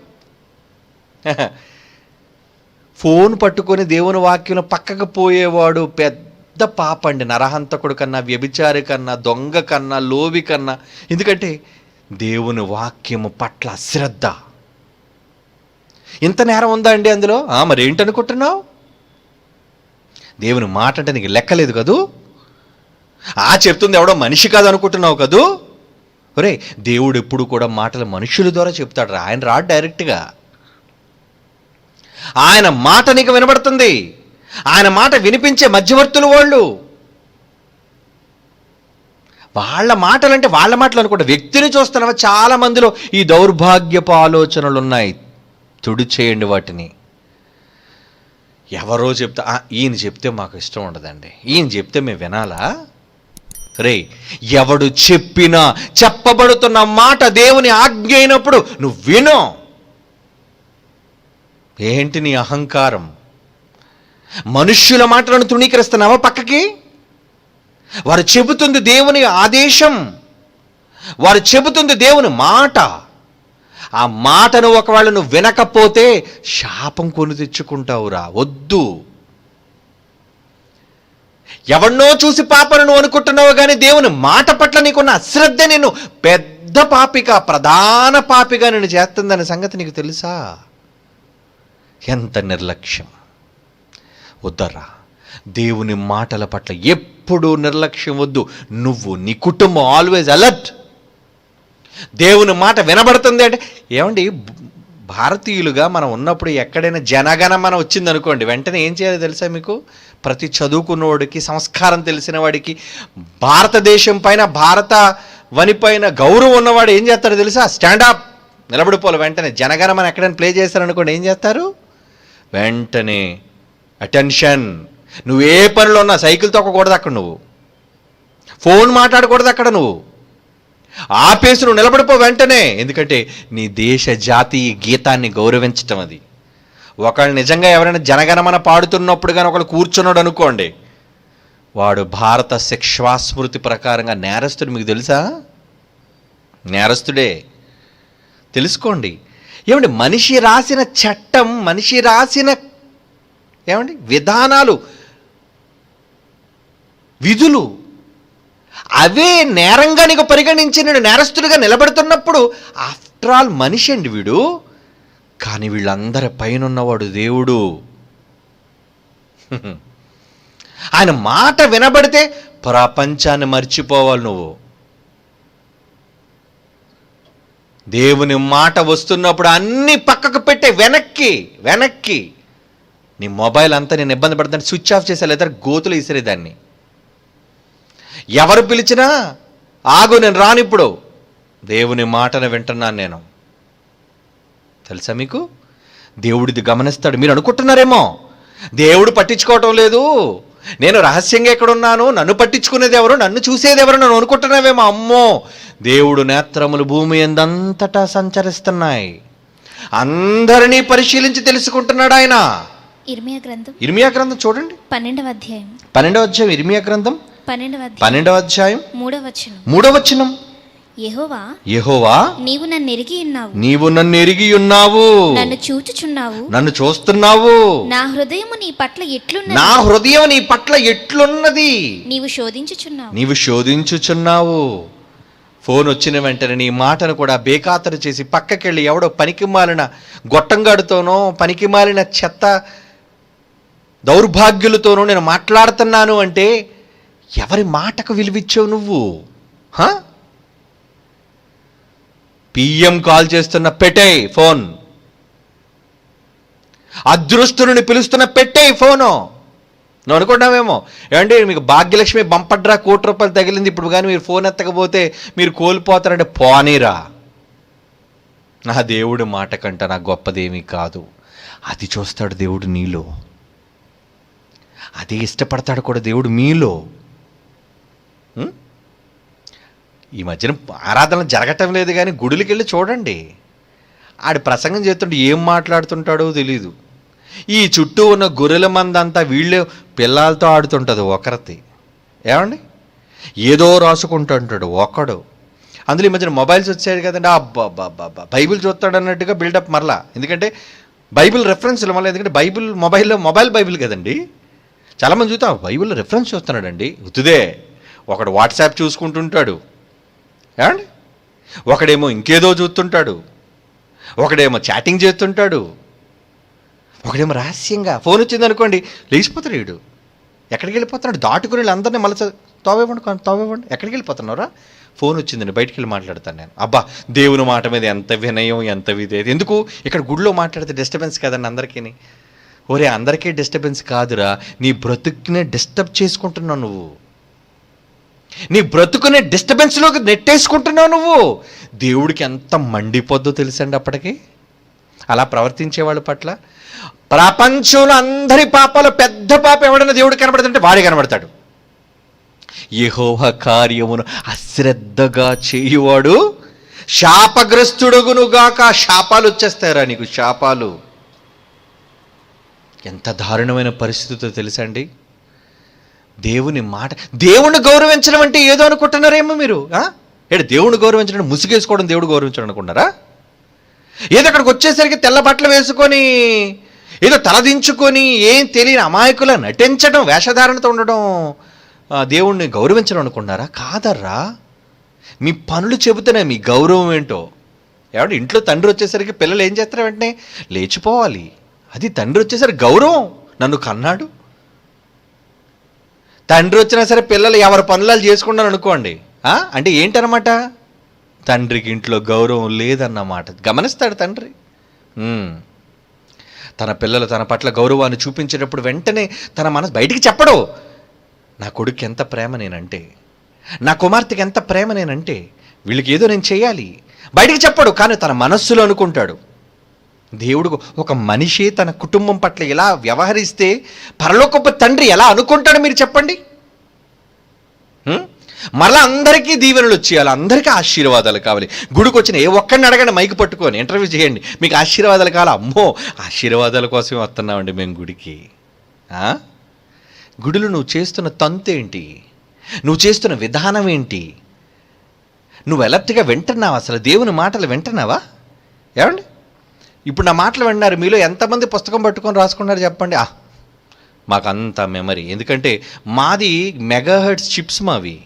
ఫోన్ పట్టుకొని దేవుని వాక్యం పక్కకు పోయేవాడు పెద్ద పాపండి, నరహంతకుడు కన్నా, వ్యభిచారి కన్నా, దొంగ కన్నా, లోవి కన్నా. ఎందుకంటే దేవుని వాక్యము పట్ల అశ్రద్ధ. ఇంత నేరం ఉందా అండి అందులో? మరి ఏంటనుకుంటున్నావు? దేవుని మాట అంటే నీకు లెక్కలేదు కదూ. చెప్తుంది ఎవడో మనిషి కాదు అనుకుంటున్నావు కదూ. ఒరే, దేవుడు ఎప్పుడు కూడా మాటలు మనుషుల ద్వారా చెప్తాడు రా, ఆయన రాడు డైరెక్ట్గా. ఆయన మాట నీకు వినబడుతుంది, ఆయన మాట వినిపించే మధ్యవర్తులు వాళ్ళ మాటలంటే వాళ్ళ మాటలు అనుకుంటా. వ్యక్తిని చూస్తున్నావా? చాలా మందిలో ఈ దౌర్భాగ్యపు ఆలోచనలు ఉన్నాయి. తుడిచేయండి వాటిని. ఎవరో చెప్తా, ఈయన చెప్తే మాకు ఇష్టం ఉండదండి, ఈయన చెప్తే మేము వినాలా? రే, ఎవడు చెప్పినా, చెప్పబడుతున్న మాట దేవుని ఆజ్ఞ అయినప్పుడు నువ్వు విను. ఏంటి నీ అహంకారం? మనుష్యుల మాటలను తృణీకరిస్తున్నావా పక్కకి? వారు చెబుతుంది దేవుని ఆదేశం, వారు చెబుతుంది దేవుని మాట. ఆ మాటను ఒకవేళ నువ్వు వినకపోతే శాపం కొని తెచ్చుకుంటావురా. వద్దు. ఎవరినో చూసి పాపను నువ్వు అనుకుంటున్నావు కానీ దేవుని మాట పట్ల నీకున్న అశ్రద్ధ నిన్ను పెద్ద పాపిగా, ప్రధాన పాపిగా నేను చేస్తుందనే సంగతి నీకు తెలుసా? ఎంత నిర్లక్ష్యం! వద్దరా, దేవుని మాటల పట్ల ఎప్పుడూ నిర్లక్ష్యం వద్దు. నువ్వు, నీ కుటుంబం ఆల్వేజ్ అలర్ట్. దేవుని మాట వినబడుతుంది అంటే ఏమండి, భారతీయులుగా మనం ఉన్నప్పుడు ఎక్కడైనా జనగణమన వచ్చిందనుకోండి, వెంటనే ఏం చేయాలో తెలుసా మీకు? ప్రతి చదువుకున్నవాడికి, సంస్కారం తెలిసిన వాడికి, భారతదేశం పైన, భారత వనిపైన గౌరవం ఉన్నవాడు ఏం చేస్తాడో తెలుసా? స్టాండప్, నిలబడిపోవాలి. వెంటనే జనగణమన ఎక్కడైనా ప్లే చేస్తారనుకోండి, ఏం చేస్తారు? వెంటనే అటెన్షన్. నువ్వు ఏ పనిలో ఉన్నా సైకిల్ తొక్కకూడదు అక్కడ, నువ్వు ఫోన్ మాట్లాడకూడదు అక్కడ, నువ్వు ఆపేసి నువ్వు నిలబడిపో వెంటనే. ఎందుకంటే నీ దేశ జాతీయ గీతాన్ని గౌరవించటం అది. ఒకళ్ళు నిజంగా ఎవరైనా జనగణమన పాడుతున్నప్పుడు కానీ ఒకళ్ళు కూర్చున్నాడు అనుకోండి, వాడు భారత శిక్షాస్మృతి ప్రకారంగా నేరస్తుడు. మీకు తెలుసా? నేరస్తుడే. తెలుసుకోండి. ఏమండి, మనిషి రాసిన చట్టం, మనిషి రాసిన ఏమండి విధానాలు, విధులు, అవే నేరంగా నీకు పరిగణించి నేను నేరస్తుడిగా నిలబడుతున్నప్పుడు, ఆఫ్టర్ ఆల్ మనిషి అండి వీడు, కానీ వీళ్ళందరి పైన ఉన్నవాడు దేవుడు. ఆయన మాట వినబడితే ప్రపంచాన్ని మర్చిపోవాలి నువ్వు. దేవుని మాట వస్తున్నప్పుడు అన్ని పక్కకు పెట్టే, వెనక్కి నీ మొబైల్ అంతా నేను ఇబ్బంది పడుతుంటే స్విచ్ ఆఫ్ చేసే, లేదా గోతులు ఇసిరేదాన్ని. ఎవరు పిలిచినా ఆగు, నేను రానిప్పుడు, దేవుని మాటను వింటున్నాను నేను. తెలుసా మీకు? దేవుడిది గమనిస్తాడు. మీరు అనుకుంటున్నారేమో దేవుడు పట్టించుకోవటం లేదు, నేను రహస్యంగా ఎక్కడున్నాను, నన్ను పట్టించుకునేది ఎవరు, నన్ను చూసేది ఎవరు, నన్ను అనుకుంటున్నావేమో. అమ్మో, దేవుడు నేత్రములు భూమి ఎందంతటా సంచరిస్తున్నాయి, అందరినీ పరిశీలించి తెలుసుకుంటున్నాడు ఆయన. ఇర్మియా గ్రంథం చూడండి, 12వ అధ్యాయం. 12వ అధ్యాయం ఇర్మియా గ్రంథం 12వ అధ్యాయం 3వ వచనం. యెహోవా, నీవు నన్ను ఎరిగి ఉన్నావు, నన్ను చూస్తున్నావు, నా హృదయము నీ పట్ల ఎట్లున్నది, నీవు శోధించుచున్నావు. ఫోన్ వచ్చిన వెంటనే నీ మాటను కూడా బేఖాతరు చేసి పక్కకెళ్ళి ఎవడో పనికిమాలిన గొట్టంగాడుతోనో, పనికిమాలిన చెత్త దౌర్భాగ్యులతోనో నేను మాట్లాడుతున్నాను అంటే ఎవరి మాటకు విలువిచ్చావు నువ్వు? పిఎం కాల్ చేస్తున్న పెట్టేయ్ ఫోన్, అదృష్టుని పిలుస్తున్న పెట్టేయ్ ఫోను. నువ్వు అనుకుంటావేమో, ఏమంటే మీకు భాగ్యలక్ష్మి బంపడ్రా ₹1,00,00,000 తగిలింది, ఇప్పుడు కానీ మీరు ఫోన్ ఎత్తకపోతే మీరు కోల్పోతారంటే పోనీరా. నా దేవుడి మాట కంట నా గొప్పదేమీ కాదు. అది చూస్తాడు దేవుడు నీలో, అది ఇష్టపడతాడు కూడా దేవుడు మీలో. ఈ మధ్యన ఆరాధన జరగటం లేదు కానీ గుడులకి వెళ్ళి చూడండి, ఆడి ప్రసంగం చేస్తుంటే ఏం మాట్లాడుతుంటాడో తెలీదు. ఈ చుట్టూ ఉన్న గొర్రెల మందంతా వీళ్ళే పిల్లలతో ఆడుతుంటుంది ఒకరితి. ఏమండి, ఏదో రాసుకుంటుంటాడు ఒకడు. అందులో ఈ మధ్యన మొబైల్స్ వచ్చాయి కదండి, అబ్బా బైబిల్ చూస్తాడు అన్నట్టుగా బిల్డప్ మరలా. ఎందుకంటే బైబిల్ రెఫరెన్స్లు మళ్ళీ, ఎందుకంటే మొబైల్ బైబిల్ కదండి. చాలామంది చూస్తాం బైబిల్ రెఫరెన్స్ చూస్తున్నాడండి. ఉత్తుదే. ఒకడు వాట్సాప్ చూసుకుంటుంటాడు, ఏమండి, ఒకడేమో ఇంకేదో చూస్తుంటాడు, ఒకడేమో చాటింగ్ చేస్తుంటాడు, ఒకడేమో రహస్యంగా. ఫోన్ వచ్చింది అనుకోండి లేచిపోతాడు వీడు. ఎక్కడికి వెళ్ళిపోతున్నాడు? దాటుకుని అందరినీ మళ్ళీ తోవేవ్వండి, ఎక్కడికి వెళ్ళిపోతున్నారా? ఫోన్ వచ్చిందండి, బయటికి వెళ్ళి మాట్లాడతాను నేను. అబ్బా, దేవుని మాట మీద ఎంత వినయం, ఎంత విధేయత. ఎందుకు ఇక్కడ గుడిలో మాట్లాడితే డిస్టర్బెన్స్ కదండి అందరికీ. ఒరే, అందరికీ డిస్టర్బెన్స్ కాదురా, నీ బ్రతుకునే డిస్టర్బ్ చేసుకుంటున్నావు నువ్వు, నీ బ్రతుకునే డిస్టర్బెన్స్లోకి నెట్టేసుకుంటున్నావు నువ్వు. దేవుడికి ఎంత మండిపోద్దో తెలుసండి అప్పటికి అలా ప్రవర్తించే వాళ్ళ పట్ల. ప్రపంచంలో అందరి పాపాలు పెద్ద పాప ఎవడన్నా దేవుడు కనబడుతుంటే వాడే కనబడతాడు. యెహోవా కార్యమును అశ్రద్ధగా చేయువాడు శాపగ్రస్తుడుగునుగాక. శాపాలు వచ్చేస్తారా నీకు? శాపాలు. ఎంత దారుణమైన పరిస్థితితో తెలుసా అండి? దేవుని మాట, దేవుణ్ణి గౌరవించడం అంటే ఏదో అనుకుంటున్నారేమో మీరు. ఏంటి దేవుణ్ణి గౌరవించడం, ముసుగేసుకోవడం దేవుడు గౌరవించడం అనుకుంటారా? ఏదో అక్కడికి వచ్చేసరికి తెల్ల బట్టలు వేసుకొని ఏదో తలదించుకొని ఏం తెలియని అమాయకుల నటించడం, వేషధారణతో ఉండడం దేవుణ్ణి గౌరవించడం అనుకున్నారా? కాదర్రా, మీ పనులు చెబుతున్నాయి మీ గౌరవం ఏంటో. ఏమంటే ఇంట్లో తండ్రి వచ్చేసరికి పిల్లలు ఏం చేస్తారు? వెంటనే లేచిపోవాలి. అది తండ్రి వచ్చేసరికి గౌరవం. నన్ను కన్నాడు. తండ్రి వచ్చినా సరే పిల్లలు ఎవరి పనులు చేసుకున్నారు అనుకోండి, అంటే ఏంటన్నమాట? తండ్రికి ఇంట్లో గౌరవం లేదన్నమాట. గమనిస్తాడు తండ్రి. తన పిల్లలు తన పట్ల గౌరవాన్ని చూపించేటప్పుడు వెంటనే తన మనసు బయటికి చెప్పడు. నా కొడుకు ఎంత ప్రేమ నేనంటే, నా కుమార్తెకి ఎంత ప్రేమ నేనంటే, వీళ్ళకి ఏదో నేను చేయాలి. బయటికి చెప్పడు, కానీ తన మనస్సులో అనుకుంటాడు. దేవుడు ఒక మనిషి తన కుటుంబం పట్ల ఇలా వ్యవహరిస్తే పరలోకపు తండ్రి ఎలా అనుకుంటాడు మీరు చెప్పండి? మరలా అందరికీ దీవెనలు వచ్చేయాలి, అందరికీ ఆశీర్వాదాలు కావాలి. గుడికి వచ్చిన ఏ ఒక్కడిని అడగండి, మైక్ పట్టుకొని ఇంటర్వ్యూ చేయండి, మీకు ఆశీర్వాదాలు కావాలి. అమ్మో, ఆశీర్వాదాల కోసమే వస్తున్నామండి మేము గుడికి. గుడిలో నువ్వు చేస్తున్న తంతు ఏంటి? నువ్వు చేస్తున్న విధానం ఏంటి? నువ్వు ఎలర్ట్గా వింటున్నావా? అసలు దేవుని మాటలు వింటున్నావా? ఏమండి, ఇప్పుడు నా మాటలు విన్నారు మీలో ఎంతమంది పుస్తకం పట్టుకొని రాసుకున్నారు చెప్పండి? మాకు అంత మెమరీ, ఎందుకంటే మాది మెగాహెర్ట్జ్ చిప్స్ మావి.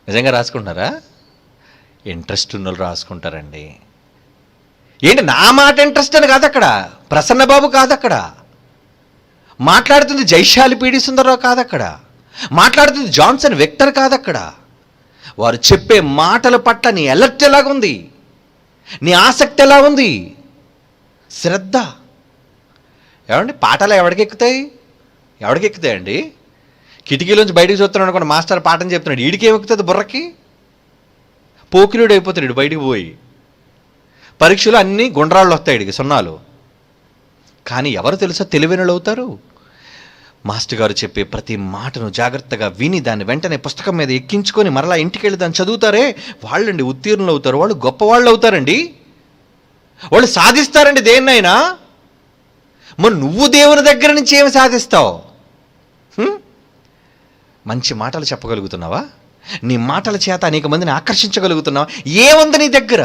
నిజంగా రాసుకుంటున్నారా? ఇంట్రెస్ట్ ఉన్న వాళ్ళు రాసుకుంటారండి. ఏంటి నా మాట ఇంట్రెస్ట్ అని కాదు అక్కడ, ప్రసన్నబాబు కాదు అక్కడ మాట్లాడుతుంది, జైశాలి పీడి సుందరరావు కాదు అక్కడ మాట్లాడుతుంది, జాన్సన్ విక్టర్ కాదు అక్కడ. వారు చెప్పే మాటల పట్ల నీ అలర్ట్ ఎలాగుంది, నీ ఆసక్తి ఎలా ఉంది, శ్రద్ధ. ఏమండి, పాఠాలు ఎవడికి ఎక్కుతాయండి? కిటికీలోంచి బయటికి చూస్తున్నాడు అనుకోండి, మాస్టర్ పాఠం చెప్తున్నాడు, వీడికి ఏమెక్కుతుంది? బుర్రకి పోకిలుడు అయిపోతాడు బయటికి పోయి. పరీక్షలు అన్నీ గుండ్రాళ్ళు వస్తాయి వీడికి, సున్నాలు. కానీ ఎవరు తెలుసా తెలివైనలు అవుతారు? మాస్టర్ గారు చెప్పే ప్రతి మాటను జాగ్రత్తగా విని దాన్ని వెంటనే పుస్తకం మీద ఎక్కించుకొని మరలా ఇంటికి వెళ్ళి దాన్ని చదువుతారే, వాళ్ళండి ఉత్తీర్ణులు అవుతారు, వాళ్ళు గొప్పవాళ్ళు అవుతారండి, వాళ్ళు సాధిస్తారండి దేన్నైనా. మరి నువ్వు దేవుని దగ్గర నుంచి ఏమి సాధిస్తావు? మంచి మాటలు చెప్పగలుగుతున్నావా? నీ మాటల చేత అనేక మందిని ఆకర్షించగలుగుతున్నావా? ఏముంది నీ దగ్గర?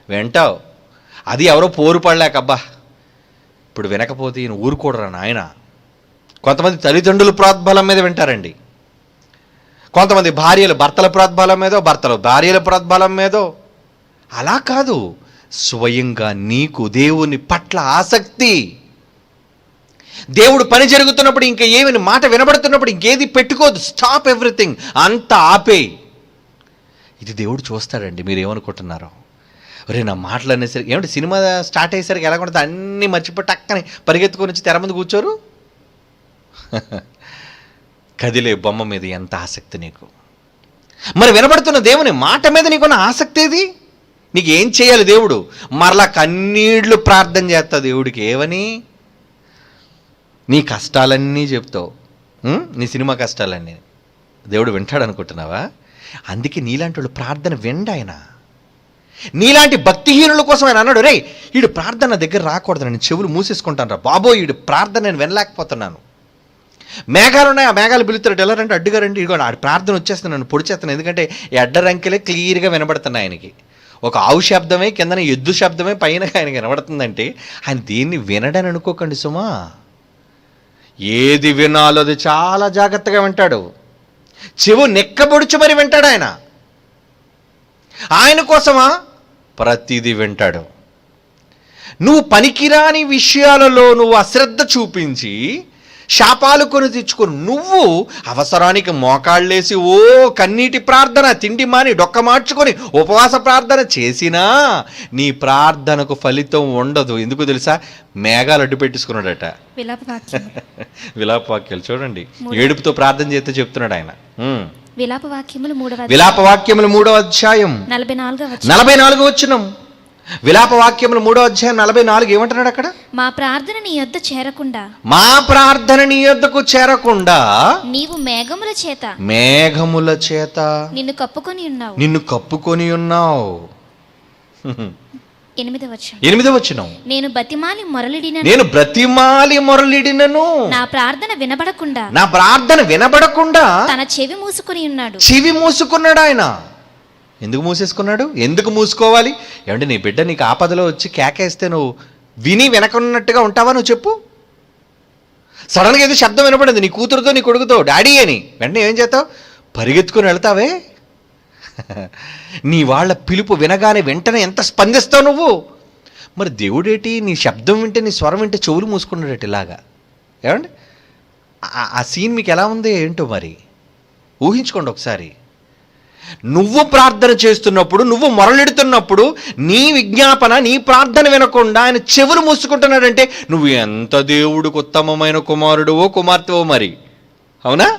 వింటావు, అది ఎవరో పోరు పడలేకబ్బా ఇప్పుడు వినకపోతే ఈయన ఊరుకోడరా నాయన. కొంతమంది తల్లిదండ్రుల ప్రోద్బలం మీద వింటారండి, కొంతమంది భర్తల ప్రోద్బలం మీదో, భర్తలు భార్యల ప్రోద్బలం మీదో. అలా కాదు, స్వయంగా నీకు దేవుని పట్ల ఆసక్తి, దేవుడు పని జరుగుతున్నప్పుడు ఇంకా ఏమి మాట వినబడుతున్నప్పుడు ఇంకేది పెట్టుకోదు, స్టాప్ ఎవ్రీథింగ్, అంతా ఆపేయి. ఇది దేవుడు చూస్తాడండి. మీరేమనుకుంటున్నారో? ఒరే నా మాటలు అనేసరికి ఏమిటి, సినిమా స్టార్ట్ అయ్యేసరికి ఎలా ఉంటుంది, అన్నీ మర్చిపోయి టక్కని పరిగెత్తుకొని వచ్చి తెర ముందు కూర్చోరు. కదిలే బొమ్మ మీద ఎంత ఆసక్తి నీకు. మరి వినబడుతున్న దేవుని మాట మీద నీకున్న ఆసక్తి ఏది? నీకు ఏం చేయాలి దేవుడు? మరలా కన్నీళ్లు ప్రార్థన చేస్తావు దేవుడికి. ఏమని? నీ కష్టాలన్నీ చెప్తావు, నీ సినిమా కష్టాలన్నీ. దేవుడు వింటాడు అనుకుంటున్నావా? అందుకే నీలాంటి వాళ్ళు ప్రార్థన విండు ఆయన. నీలాంటి భక్తిహీనుల కోసం ఆయన అన్నాడు, రే వీడు ప్రార్థన దగ్గర రాకూడదు, నేను చెవులు మూసేసుకుంటాను రా బాబో, వీడు ప్రార్థన నేను వినలేకపోతున్నాను. మేఘాలు ఉన్నాయి, ఆ మేఘాలు పిలుస్తాడు, వెళ్ళారంటే అడ్డుగా రండి, ఇదిగో ఆడి ప్రార్థన వచ్చేస్తాను, నన్ను పొడిచేస్తాను. ఎందుకంటే ఈ అడ్డరంకెలే క్లియర్గా వినబడుతున్నాయి ఆయనకి. ఒక ఆవు శబ్దమే, కిందన ఎద్దు శబ్దమే పైన ఆయనకి వినబడుతుందంటే ఆయన దేన్ని వినడని అనుకోకండి సుమా. ఏది వినాలో అది చాలా జాగ్రత్తగా వింటాడు. చెవు నెక్కబొడుచు మరి వింటాడు ఆయన. ఆయన కోసమా ప్రతిదీ వింటాడు. నువ్వు పనికిరాని విషయాలలో నువ్వు అశ్రద్ధ చూపించి శాపాలు కొని తెచ్చుకొని నువ్వు అవసరానికి మోకాళ్ళేసి ఓ కన్నీటి ప్రార్థన, తిండి మాని డొక్క మార్చుకొని ఉపవాస ప్రార్థన చేసినా నీ ప్రార్థనకు ఫలితం ఉండదు. ఎందుకు తెలుసా? మేఘాలు అడ్డు పెట్టించుకున్నాడట. విలాపవాక్యాలు చూడండి, ఏడుపుతో ప్రార్థన చేస్తే చెప్తున్నాడు ఆయన. విలాపవాక్యములు 3వ అధ్యాయం 44వ వచనం. విలాపవాక్యములు 3వ అధ్యాయం 44 ఏమంటున్నాడు అక్కడ? మా ప్రార్థన నీ యొద్ద చేరకుండా, మా ప్రార్థన నీ యొద్దకు చేరకుండా నీవు మేఘముల చేత నిన్ను కప్పుకొని ఉన్నావు. 8వ వచనం. 8వ వచనం. నేను బ్రతిమాలి మొరలిడినను నా ప్రార్థన వినబడకుండా తన చెవి మూసుకున్నాడు. ఆయన ఎందుకు మూసేసుకున్నాడు? ఎందుకు మూసుకోవాలి? ఏమంటే నీ బిడ్డ నీకు ఆపదలో వచ్చి కేకేస్తే నువ్వు వినకున్నట్టుగా ఉంటావా? నువ్వు చెప్పు. సడన్గా ఏదో శబ్దం వినపడింది నీ కూతురుతో నీ కొడుకుతో, డాడీ అని. వెంటనే ఏం చేస్తావు? పరిగెత్తుకుని వెళ్తావే. నీ వాళ్ళ పిలుపు వినగానే వెంటనే ఎంత స్పందిస్తావు నువ్వు. మరి దేవుడేటి నీ శబ్దం వింటే, నీ స్వరం వింటే చెవులు మూసుకున్నాడేటి ఇలాగా? ఏమండి ఆ సీన్ మీకు ఎలా ఉంది ఏంటో మరి ఊహించుకోండి ఒకసారి. నువ్వు ప్రార్థన చేస్తున్నప్పుడు, నువ్వు మొరలెడుతున్నప్పుడు నీ విజ్ఞాపన, నీ ప్రార్థన వినకుండా ఆయన చెవులు మూసుకుంటున్నాడంటే నువ్వు ఎంత దేవుడికి ఉత్తమమైన కుమారుడువో కుమార్తెవో మరి. అవునా?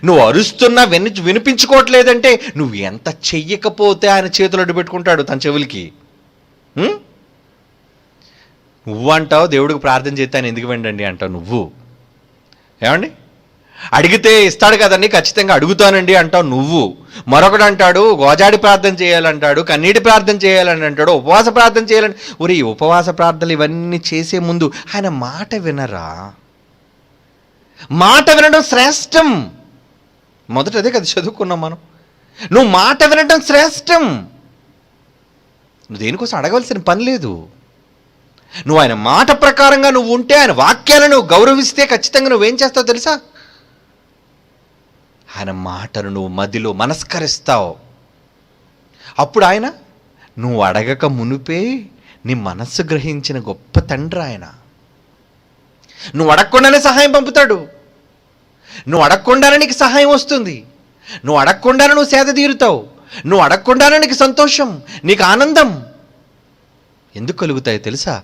నువ్వు అరుస్తున్నా వినిపించుకోవట్లేదంటే నువ్వు ఎంత చెయ్యకపోతే ఆయన చేతులు అడ్డు పెట్టుకుంటాడు తన చెవులకి. నువ్వు అంటావు దేవుడికి ప్రార్థన చేస్తే ఆయన ఎందుకు వినండి అంటావు నువ్వు. ఏమండి అడిగితే ఇస్తాడు కదండి, ఖచ్చితంగా అడుగుతానండి అంటావు నువ్వు. మరొకడు అంటాడు గోజాడి ప్రార్థన చేయాలంటాడు, కన్నీటి ప్రార్థన చేయాలని అంటాడు, ఉపవాస ప్రార్థన చేయాలని. ఒరే ఉపవాస ప్రార్థనలు ఇవన్నీ చేసే ముందు ఆయన మాట వినరా? మాట వినడం శ్రేష్టం. మొదట అదే కదా చదువుకున్నాం మనం. నువ్వు మాట వినడం శ్రేష్టం. నువ్వు దేనికోసం అడగవలసిన పని లేదు. నువ్వు ఆయన మాట ప్రకారంగా నువ్వు ఉంటే, ఆయన వాక్యాలను నువ్వు గౌరవిస్తే ఖచ్చితంగా నువ్వేం చేస్తావు తెలుసా? ఆయన మాటను నువ్వు మదిలో మనస్కరిస్తావు. అప్పుడు ఆయన నువ్వు అడగక మునిపే నీ మనస్సు గ్రహించిన గొప్ప తండ్రి ఆయన. నువ్వు అడగకుండానే సహాయం పంపుతాడు. నువ్వు అడగకుండానే నీకు సహాయం వస్తుంది. నువ్వు అడగకుండానే నువ్వు సేద తీరుతావు. నువ్వు అడగకుండానే నీకు సంతోషం, నీకు ఆనందం ఎందుకు కలుగుతాయి తెలుసా?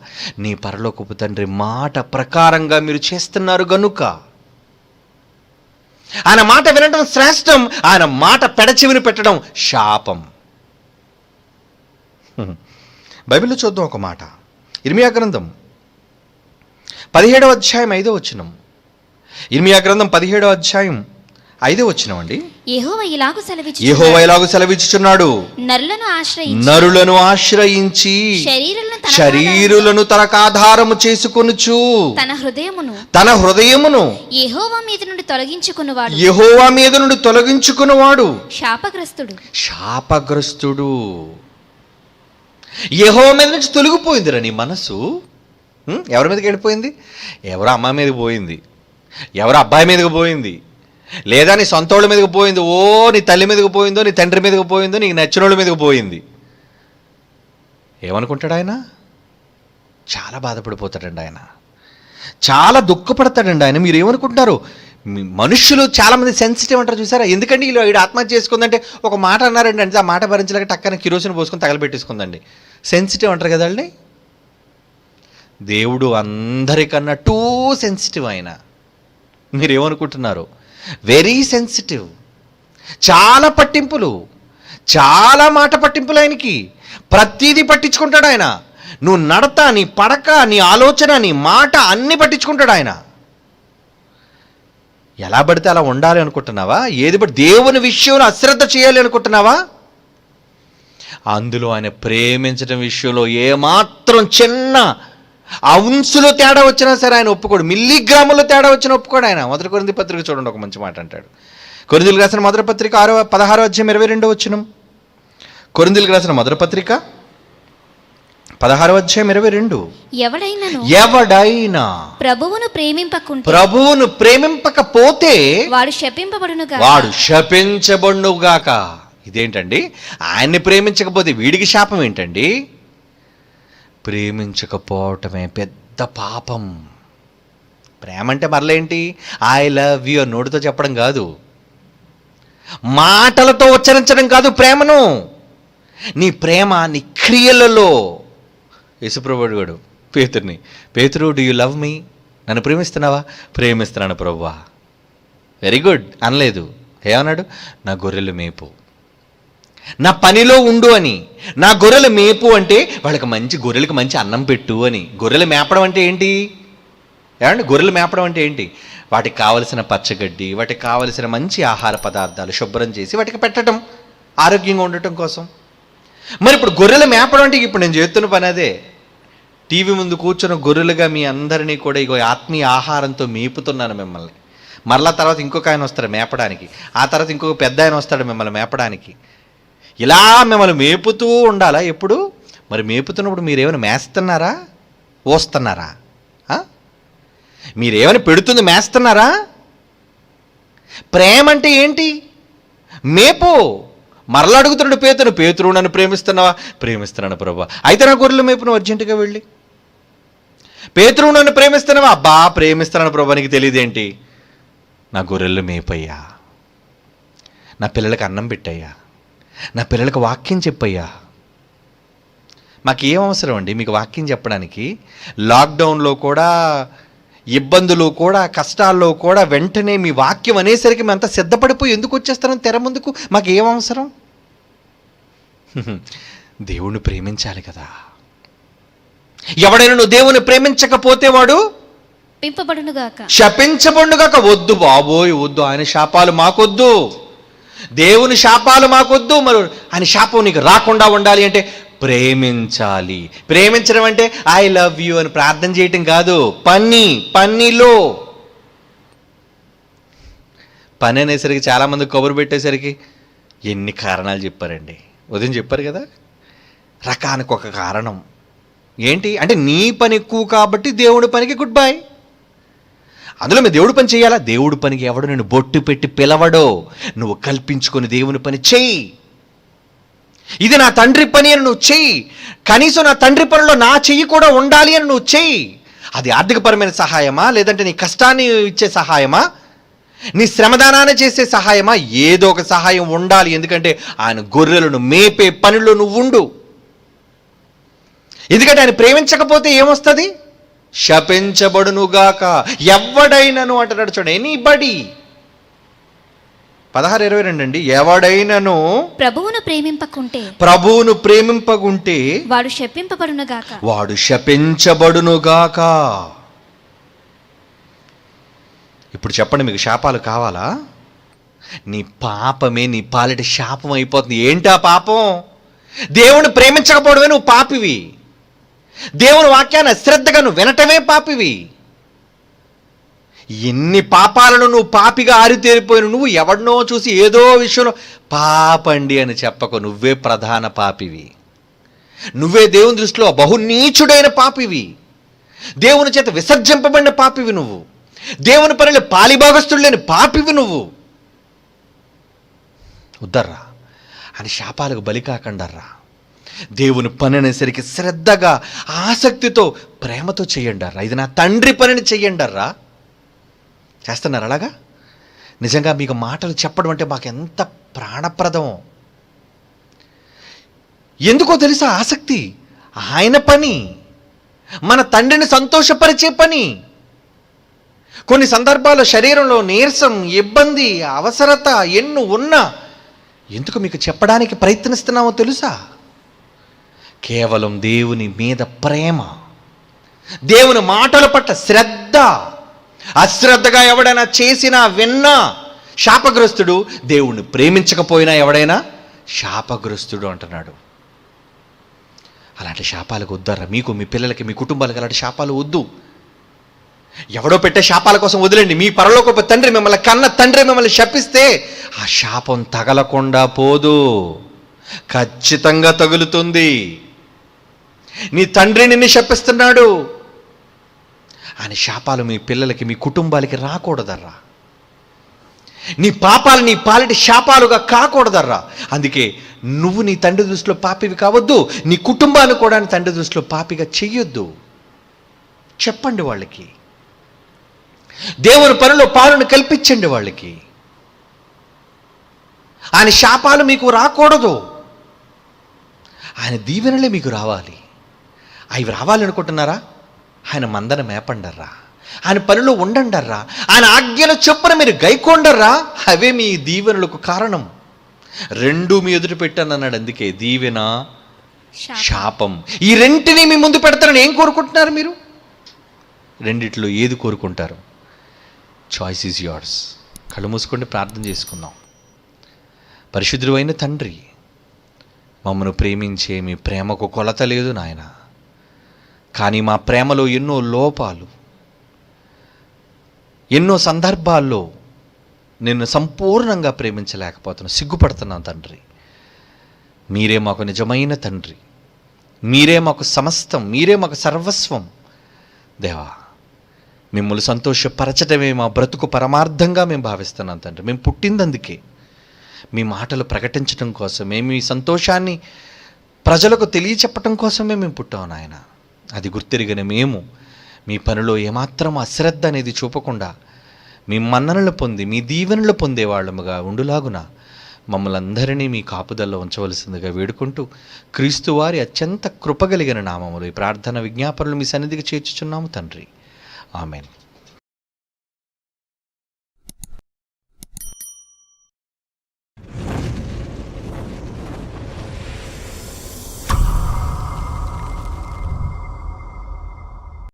నీ పరలోకపు తండ్రి మాట ప్రకారంగా మీరు చేస్తున్నారు గనుక. ఆయన మాట వినడం శ్రేష్టం, ఆయన మాట పెడచెవిని పెట్టడం శాపం. బైబిల్లో చూద్దాం ఒక మాట. ఇర్మియా గ్రంథం 17వ అధ్యాయం 5వ వచనం. ఇర్మియా గ్రంథం 17వ అధ్యాయం 5వ వచనం అండి. యెహోవా ఇలాగు సెలవిచ్చుచున్నాడు, నరులను ఆశ్రయించి శరీరులను తనకు ఆధారము చేసుకొనుచు తన హృదయమును యెహోవా మీద నుండి తొలగించుకున్నవాడు శాపగ్రస్తుడు. యెహోవా మీద నుంచి తొలగిపోయిందిరా నీ మనసు. ఎవరి మీదకి వెళ్ళిపోయింది? ఎవరో అమ్మ మీదకి పోయింది, ఎవరో అబ్బాయి మీదకి పోయింది, లేదా నీ సొంతోళ్ళ మీదకి పోయింది, ఓ నీ తల్లి మీదకి పోయిందో, నీ తండ్రి మీదకి పోయిందో, నీకు నచ్చినోళ్ళ మీదకి పోయింది. ఏమనుకుంటాడు ఆయన? చాలా బాధపడిపోతాడండి ఆయన, చాలా దుఃఖపడతాడండి ఆయన. మీరు ఏమనుకుంటున్నారు? మనుషులు చాలామంది సెన్సిటివ్ అంటారు చూసారా? ఎందుకంటే వీళ్ళు ఆత్మహత్య చేసుకుందంటే ఒక మాట అన్నారండి అంటే ఆ మాట భరించలేక టక్కన కిరోసిన్ పోసుకొని తగలబెట్టేసుకుందండి. సెన్సిటివ్ అంటారు కదండి. దేవుడు అందరికన్నా టూ సెన్సిటివ్ ఆయన. మీరేమనుకుంటున్నారు? Very sensitive. చాలా పట్టింపులు, చాలా మాట పట్టింపులు ఆయనకి. ప్రతిదీ పట్టించుకుంటాడు ఆయన. నువ్వు నడత, నీ పడక, నీ ఆలోచన, నీ మాట అన్నీ పట్టించుకుంటాడు ఆయన. ఎలా పడితే అలా ఉండాలి అనుకుంటున్నావా? ఏది పడి దేవుని విషయంలో అశ్రద్ధ చేయాలి అనుకుంటున్నావా? అందులో ఆయన ప్రేమించడం విషయంలో ఏమాత్రం చిన్న అంశులో తేడా వచ్చినా సరే ఆయన ఒప్పుకోడు. మిల్లీగ్రాములో తేడా వచ్చినా ఒప్పుకోడు ఆయన. మొదటి కొరింథీ పత్రిక చూడండి, ఒక మంచి మాట అంటాడు. కొరింథీయులకు రాసిన మొదటి పత్రిక 16వ అధ్యాయం 22వ వచనం. కొరింథీయులకు రాసిన మొదటి పత్రిక 16వ అధ్యాయం 22. ఎవడైనా ప్రభువును ప్రేమింపకపోతే వాడు శపించబడునుగాక. ఇదేంటండి? ఆయన్ని ప్రేమించకపోతే వీడికి శాపం ఏంటండి? ప్రేమించకపోవటమే పెద్ద పాపం. ప్రేమ అంటే మరలేంటి? ఐ లవ్ యూ నోటితో చెప్పడం కాదు, మాటలతో ఉచ్చరించడం కాదు ప్రేమను. నీ ప్రేమ నీ క్రియలలో. యేసుప్రభుడు గారు పేతురుని, పేతురు డూ యూ లవ్ మీ? నన్ను ప్రేమిస్తున్నావా? ప్రేమిస్తున్నాను ప్రభువా. వెరీ గుడ్ అనలేదు. ఏమన్నాడు? నా గొర్రెలు మేపు, నా పనిలో ఉండు అని. నా గొర్రెలు మేపు అంటే వాళ్ళకి గొర్రెలకు మంచి అన్నం పెట్టు అని. గొర్రెలు మేపడం అంటే ఏంటి? ఏమంటే గొర్రెలు మేపడం అంటే ఏంటి? వాటికి కావలసిన పచ్చగడ్డి, వాటికి కావలసిన మంచి ఆహార పదార్థాలు శుభ్రం చేసి వాటికి పెట్టడం, ఆరోగ్యంగా ఉండటం కోసం. మరి ఇప్పుడు గొర్రెలు మేపడం అంటే ఇప్పుడు నేను చేస్తున్న పని అదే. టీవీ ముందు కూర్చున్న గొర్రెలుగా మీ అందరినీ కూడా ఇగో ఆత్మీయ ఆహారంతో మేపుతున్నాను మిమ్మల్ని. మరలా తర్వాత ఇంకొక ఆయన వస్తాడు మేపడానికి, ఆ తర్వాత ఇంకొక పెద్ద ఆయన వస్తాడు మిమ్మల్ని మేపడానికి. ఇలా మిమ్మల్ని మేపుతూ ఉండాలా ఎప్పుడు? మరి మేపుతున్నప్పుడు మీరేమైనా మేస్తున్నారా, ఓస్తున్నారా? మీరేమైనా పెడుతుంది మేస్తున్నారా? ప్రేమ అంటే ఏంటి? మేపు. మరలా అడుగుతున్నాడు పేతురు, నన్ను ప్రేమిస్తున్నావా? ప్రేమిస్తున్నాను ప్రభా. అయితే నా గొర్రెలు మేపు నువ్వు అర్జెంటుగా వెళ్ళి. పేతురు, నన్ను ప్రేమిస్తున్నావా? అబ్బా ప్రేమిస్తున్నాను ప్రభా, నీకు తెలియదేంటి? నా గొర్రెలు మేపయ్యా, నా పిల్లలకి అన్నం పెట్టయ్యా, నా పిల్లలకు వాక్యం చెప్పయ్యా. మాకేం అవసరం అండి మీకు వాక్యం చెప్పడానికి? లాక్డౌన్లో కూడా, ఇబ్బందులు కూడా, కష్టాల్లో కూడా వెంటనే మీ వాక్యం అనేసరికి మేమంతా సిద్ధపడిపోయి ఎందుకు వచ్చేస్తాం తెర ముందుకు? మాకేం అవసరం? దేవుణ్ణి ప్రేమించాలి కదా. ఎవడైనా నువ్వు దేవుని ప్రేమించకపోతే వాడు శపించబడునుగాక. వద్దు బాబోయ్, వద్దు. ఆయన శాపాలు మాకొద్దు, దేవుని శాపాలు మాకొద్దు. మరి ఆయన శాపం నీకు రాకుండా ఉండాలి అంటే ప్రేమించాలి. ప్రేమించడం అంటే ఐ లవ్ యూ అని ప్రార్థన చేయటం కాదు. పనిలో పని అనేసరికి చాలామంది కబురు పెట్టేసరికి ఎన్ని కారణాలు చెప్పారండి. ఉదయం చెప్పారు కదా, రకానికి ఒక కారణం ఏంటి అంటే నీ పని ఎక్కువ కాబట్టి దేవుడి పనికి గుడ్ బై. అందులో మీరు దేవుడి పని చేయాలా? దేవుడి పనికి ఎవడు నేను బొట్టు పెట్టి పిలవడో నువ్వు కల్పించుకొని దేవుని పని చెయ్యి. ఇది నా తండ్రి పని అని నువ్వు చెయ్యి. కనీసం నా తండ్రి పనిలో నా చెయ్యి కూడా ఉండాలి అని నువ్వు చెయ్యి. అది ఆర్థికపరమైన సహాయమా, లేదంటే నీ కష్టాన్ని ఇచ్చే సహాయమా, నీ శ్రమదానాన్ని చేసే సహాయమా? ఏదో ఒక సహాయం ఉండాలి. ఎందుకంటే ఆయన గొర్రెలను మేపే పనిలో నువ్వు ఉండు. ఎందుకంటే ఆయన ప్రేమించకపోతే ఏమొస్తుంది? శపించబడునుగాక. ఎవడైనను అంటున్నాడు చూడండి, ఎనీబడి. 16:22 అండి. ఎవడైనను ప్రభువును ప్రేమింపకుంటే వాడు శపించబడునుగాక. ఇప్పుడు చెప్పండి, మీకు శాపాలు కావాలా? నీ పాపమే నీ పాలిటి శాపం అయిపోతుంది. ఏంటా పాపం? దేవుని ప్రేమించకపోవడమే నువ్వు పాపివి. దేవుని వాక్యాన్ని అశ్రద్ధగా నువ్వు వినటమే పాపివి. ఎన్ని పాపాలను నువ్వు పాపిగా ఆరితేరిపోయిన నువ్వు ఎవడినో చూసి ఏదో విషయంలో పాపండి అని చెప్పకు. నువ్వే ప్రధాన పాపివి. నువ్వే దేవుని దృష్టిలో బహునీచుడైన పాపివి. దేవుని చేత విసర్జింపబడిన పాపివి నువ్వు. దేవుని పనిలో పాలిభాగస్తుడు లేని పాపివి నువ్వు. ఉద్దర్రా అని శాపాలకు బలి కాకండర్రా. దేవుని పని అనేసరికి శ్రద్ధగా, ఆసక్తితో, ప్రేమతో చెయ్యండర్రా. ఇది నా తండ్రి పనిని చెయ్యండర్రా. చేస్తున్నారు అలాగా? నిజంగా మీకు మాటలు చెప్పడం అంటే మాకు ఎంత ప్రాణప్రదం. ఎందుకో తెలుసా? ఆసక్తి. ఆయన పని, మన తండ్రిని సంతోషపరిచే పని. కొన్ని సందర్భాల్లో శరీరంలో నీరసం, ఇబ్బంది, అవసరత ఎన్ను ఉన్నా ఎందుకు మీకు చెప్పడానికి ప్రయత్నిస్తున్నామో తెలుసా? కేవలం దేవుని మీద ప్రేమ, దేవుని మాటల పట్ల శ్రద్ధ. అశ్రద్ధగా ఎవడైనా చేసినా విన్నా శాపగ్రస్తుడు. దేవుణ్ణి ప్రేమించకపోయినా ఎవడైనా శాపగ్రస్తుడు అంటున్నాడు. అలాంటి శాపాలకు వద్దరా. మీకు, మీ పిల్లలకి, మీ కుటుంబాలకు అలాంటి శాపాలు వద్దు. ఎవడో పెట్టే శాపాల కోసం వదిలేండి. మీ పరలోకపు తండ్రి, మిమ్మల్ని కన్న తండ్రి మిమ్మల్ని శపిస్తే ఆ శాపం తగలకుండా పోదు, ఖచ్చితంగా తగులుతుంది. నీ తండ్రి నిన్ను శపిస్తున్నాడు. ఆయన శాపాలు మీ పిల్లలకి, మీ కుటుంబాలకి రాకూడదర్రా. నీ పాపాలు నీ పాలిటి శాపాలుగా కాకూడదర్రా. అందుకే నువ్వు నీ తండ్రి దృష్టిలో పాపివి కావద్దు, నీ కుటుంబాన్ని కూడా నీ తండ్రి దృష్టిలో పాపిగా చెయ్యొద్దు. చెప్పండి వాళ్ళకి, దేవుని పనిలో పాలును కల్పించండి వాళ్ళకి. ఆయన శాపాలు మీకు రాకూడదు, ఆయన దీవెనలే మీకు రావాలి. అవి రావాలనుకుంటున్నారా? ఆయన మందన మేపండర్రా, ఆయన పనిలో ఉండండర్రా, ఆయన ఆజ్ఞల చొప్పున మీరు గైకొండర్రా. అవే మీ దీవెనలకు కారణం. రెండు మీ ఎదురు పెట్టాను అన్నాడు. అందుకే దీవెన, శాపం, ఈ రెంటిని మీ ముందు పెడతారని ఏం కోరుకుంటున్నారు మీరు? రెండిట్లో ఏది కోరుకుంటారు? Choice is yours. కళ్ళు మూసుకొని ప్రార్థన చేసుకుందాం. పరిశుద్ధుడు అయిన తండ్రి, మమ్మను ప్రేమించే మీ ప్రేమకు కొలత లేదు నాయన. కానీ మా ప్రేమలో ఎన్నో లోపాలు, ఎన్నో సందర్భాల్లో నిన్ను సంపూర్ణంగా ప్రేమించలేకపోతున్నాను, సిగ్గుపడుతున్నాను తండ్రి. మీరే మాకు నిజమైన తండ్రి, మీరే మాకు సమస్తం, మీరే మాకు సర్వస్వం. దేవా, మిమ్మల్ని సంతోషపరచటమే మా బ్రతుకు పరమార్థంగా మేము భావిస్తున్నాం తండ్రి. మేము పుట్టిందందుకే, మీ మాటలు ప్రకటించడం కోసమే, మీ సంతోషాన్ని ప్రజలకు తెలియచెప్పటం కోసమే మేము పుట్టాం నాయన. అది గుర్తెరిగిన మేము మీ పనిలో ఏమాత్రం అశ్రద్ధ అనేది చూపకుండా మీ మన్ననలు పొంది, మీ దీవెనలు పొందేవాళ్ళముగా ఉండులాగున మమ్మల్ని అందరినీ మీ కాపుదల్లో ఉంచవలసిందిగా వేడుకుంటూ క్రీస్తు వారి అత్యంత కృపగలిగిన నామములు ఈ ప్రార్థన విజ్ఞాపనలు మీ సన్నిధికి చేర్చుచున్నాము తండ్రి. ఆమెన్.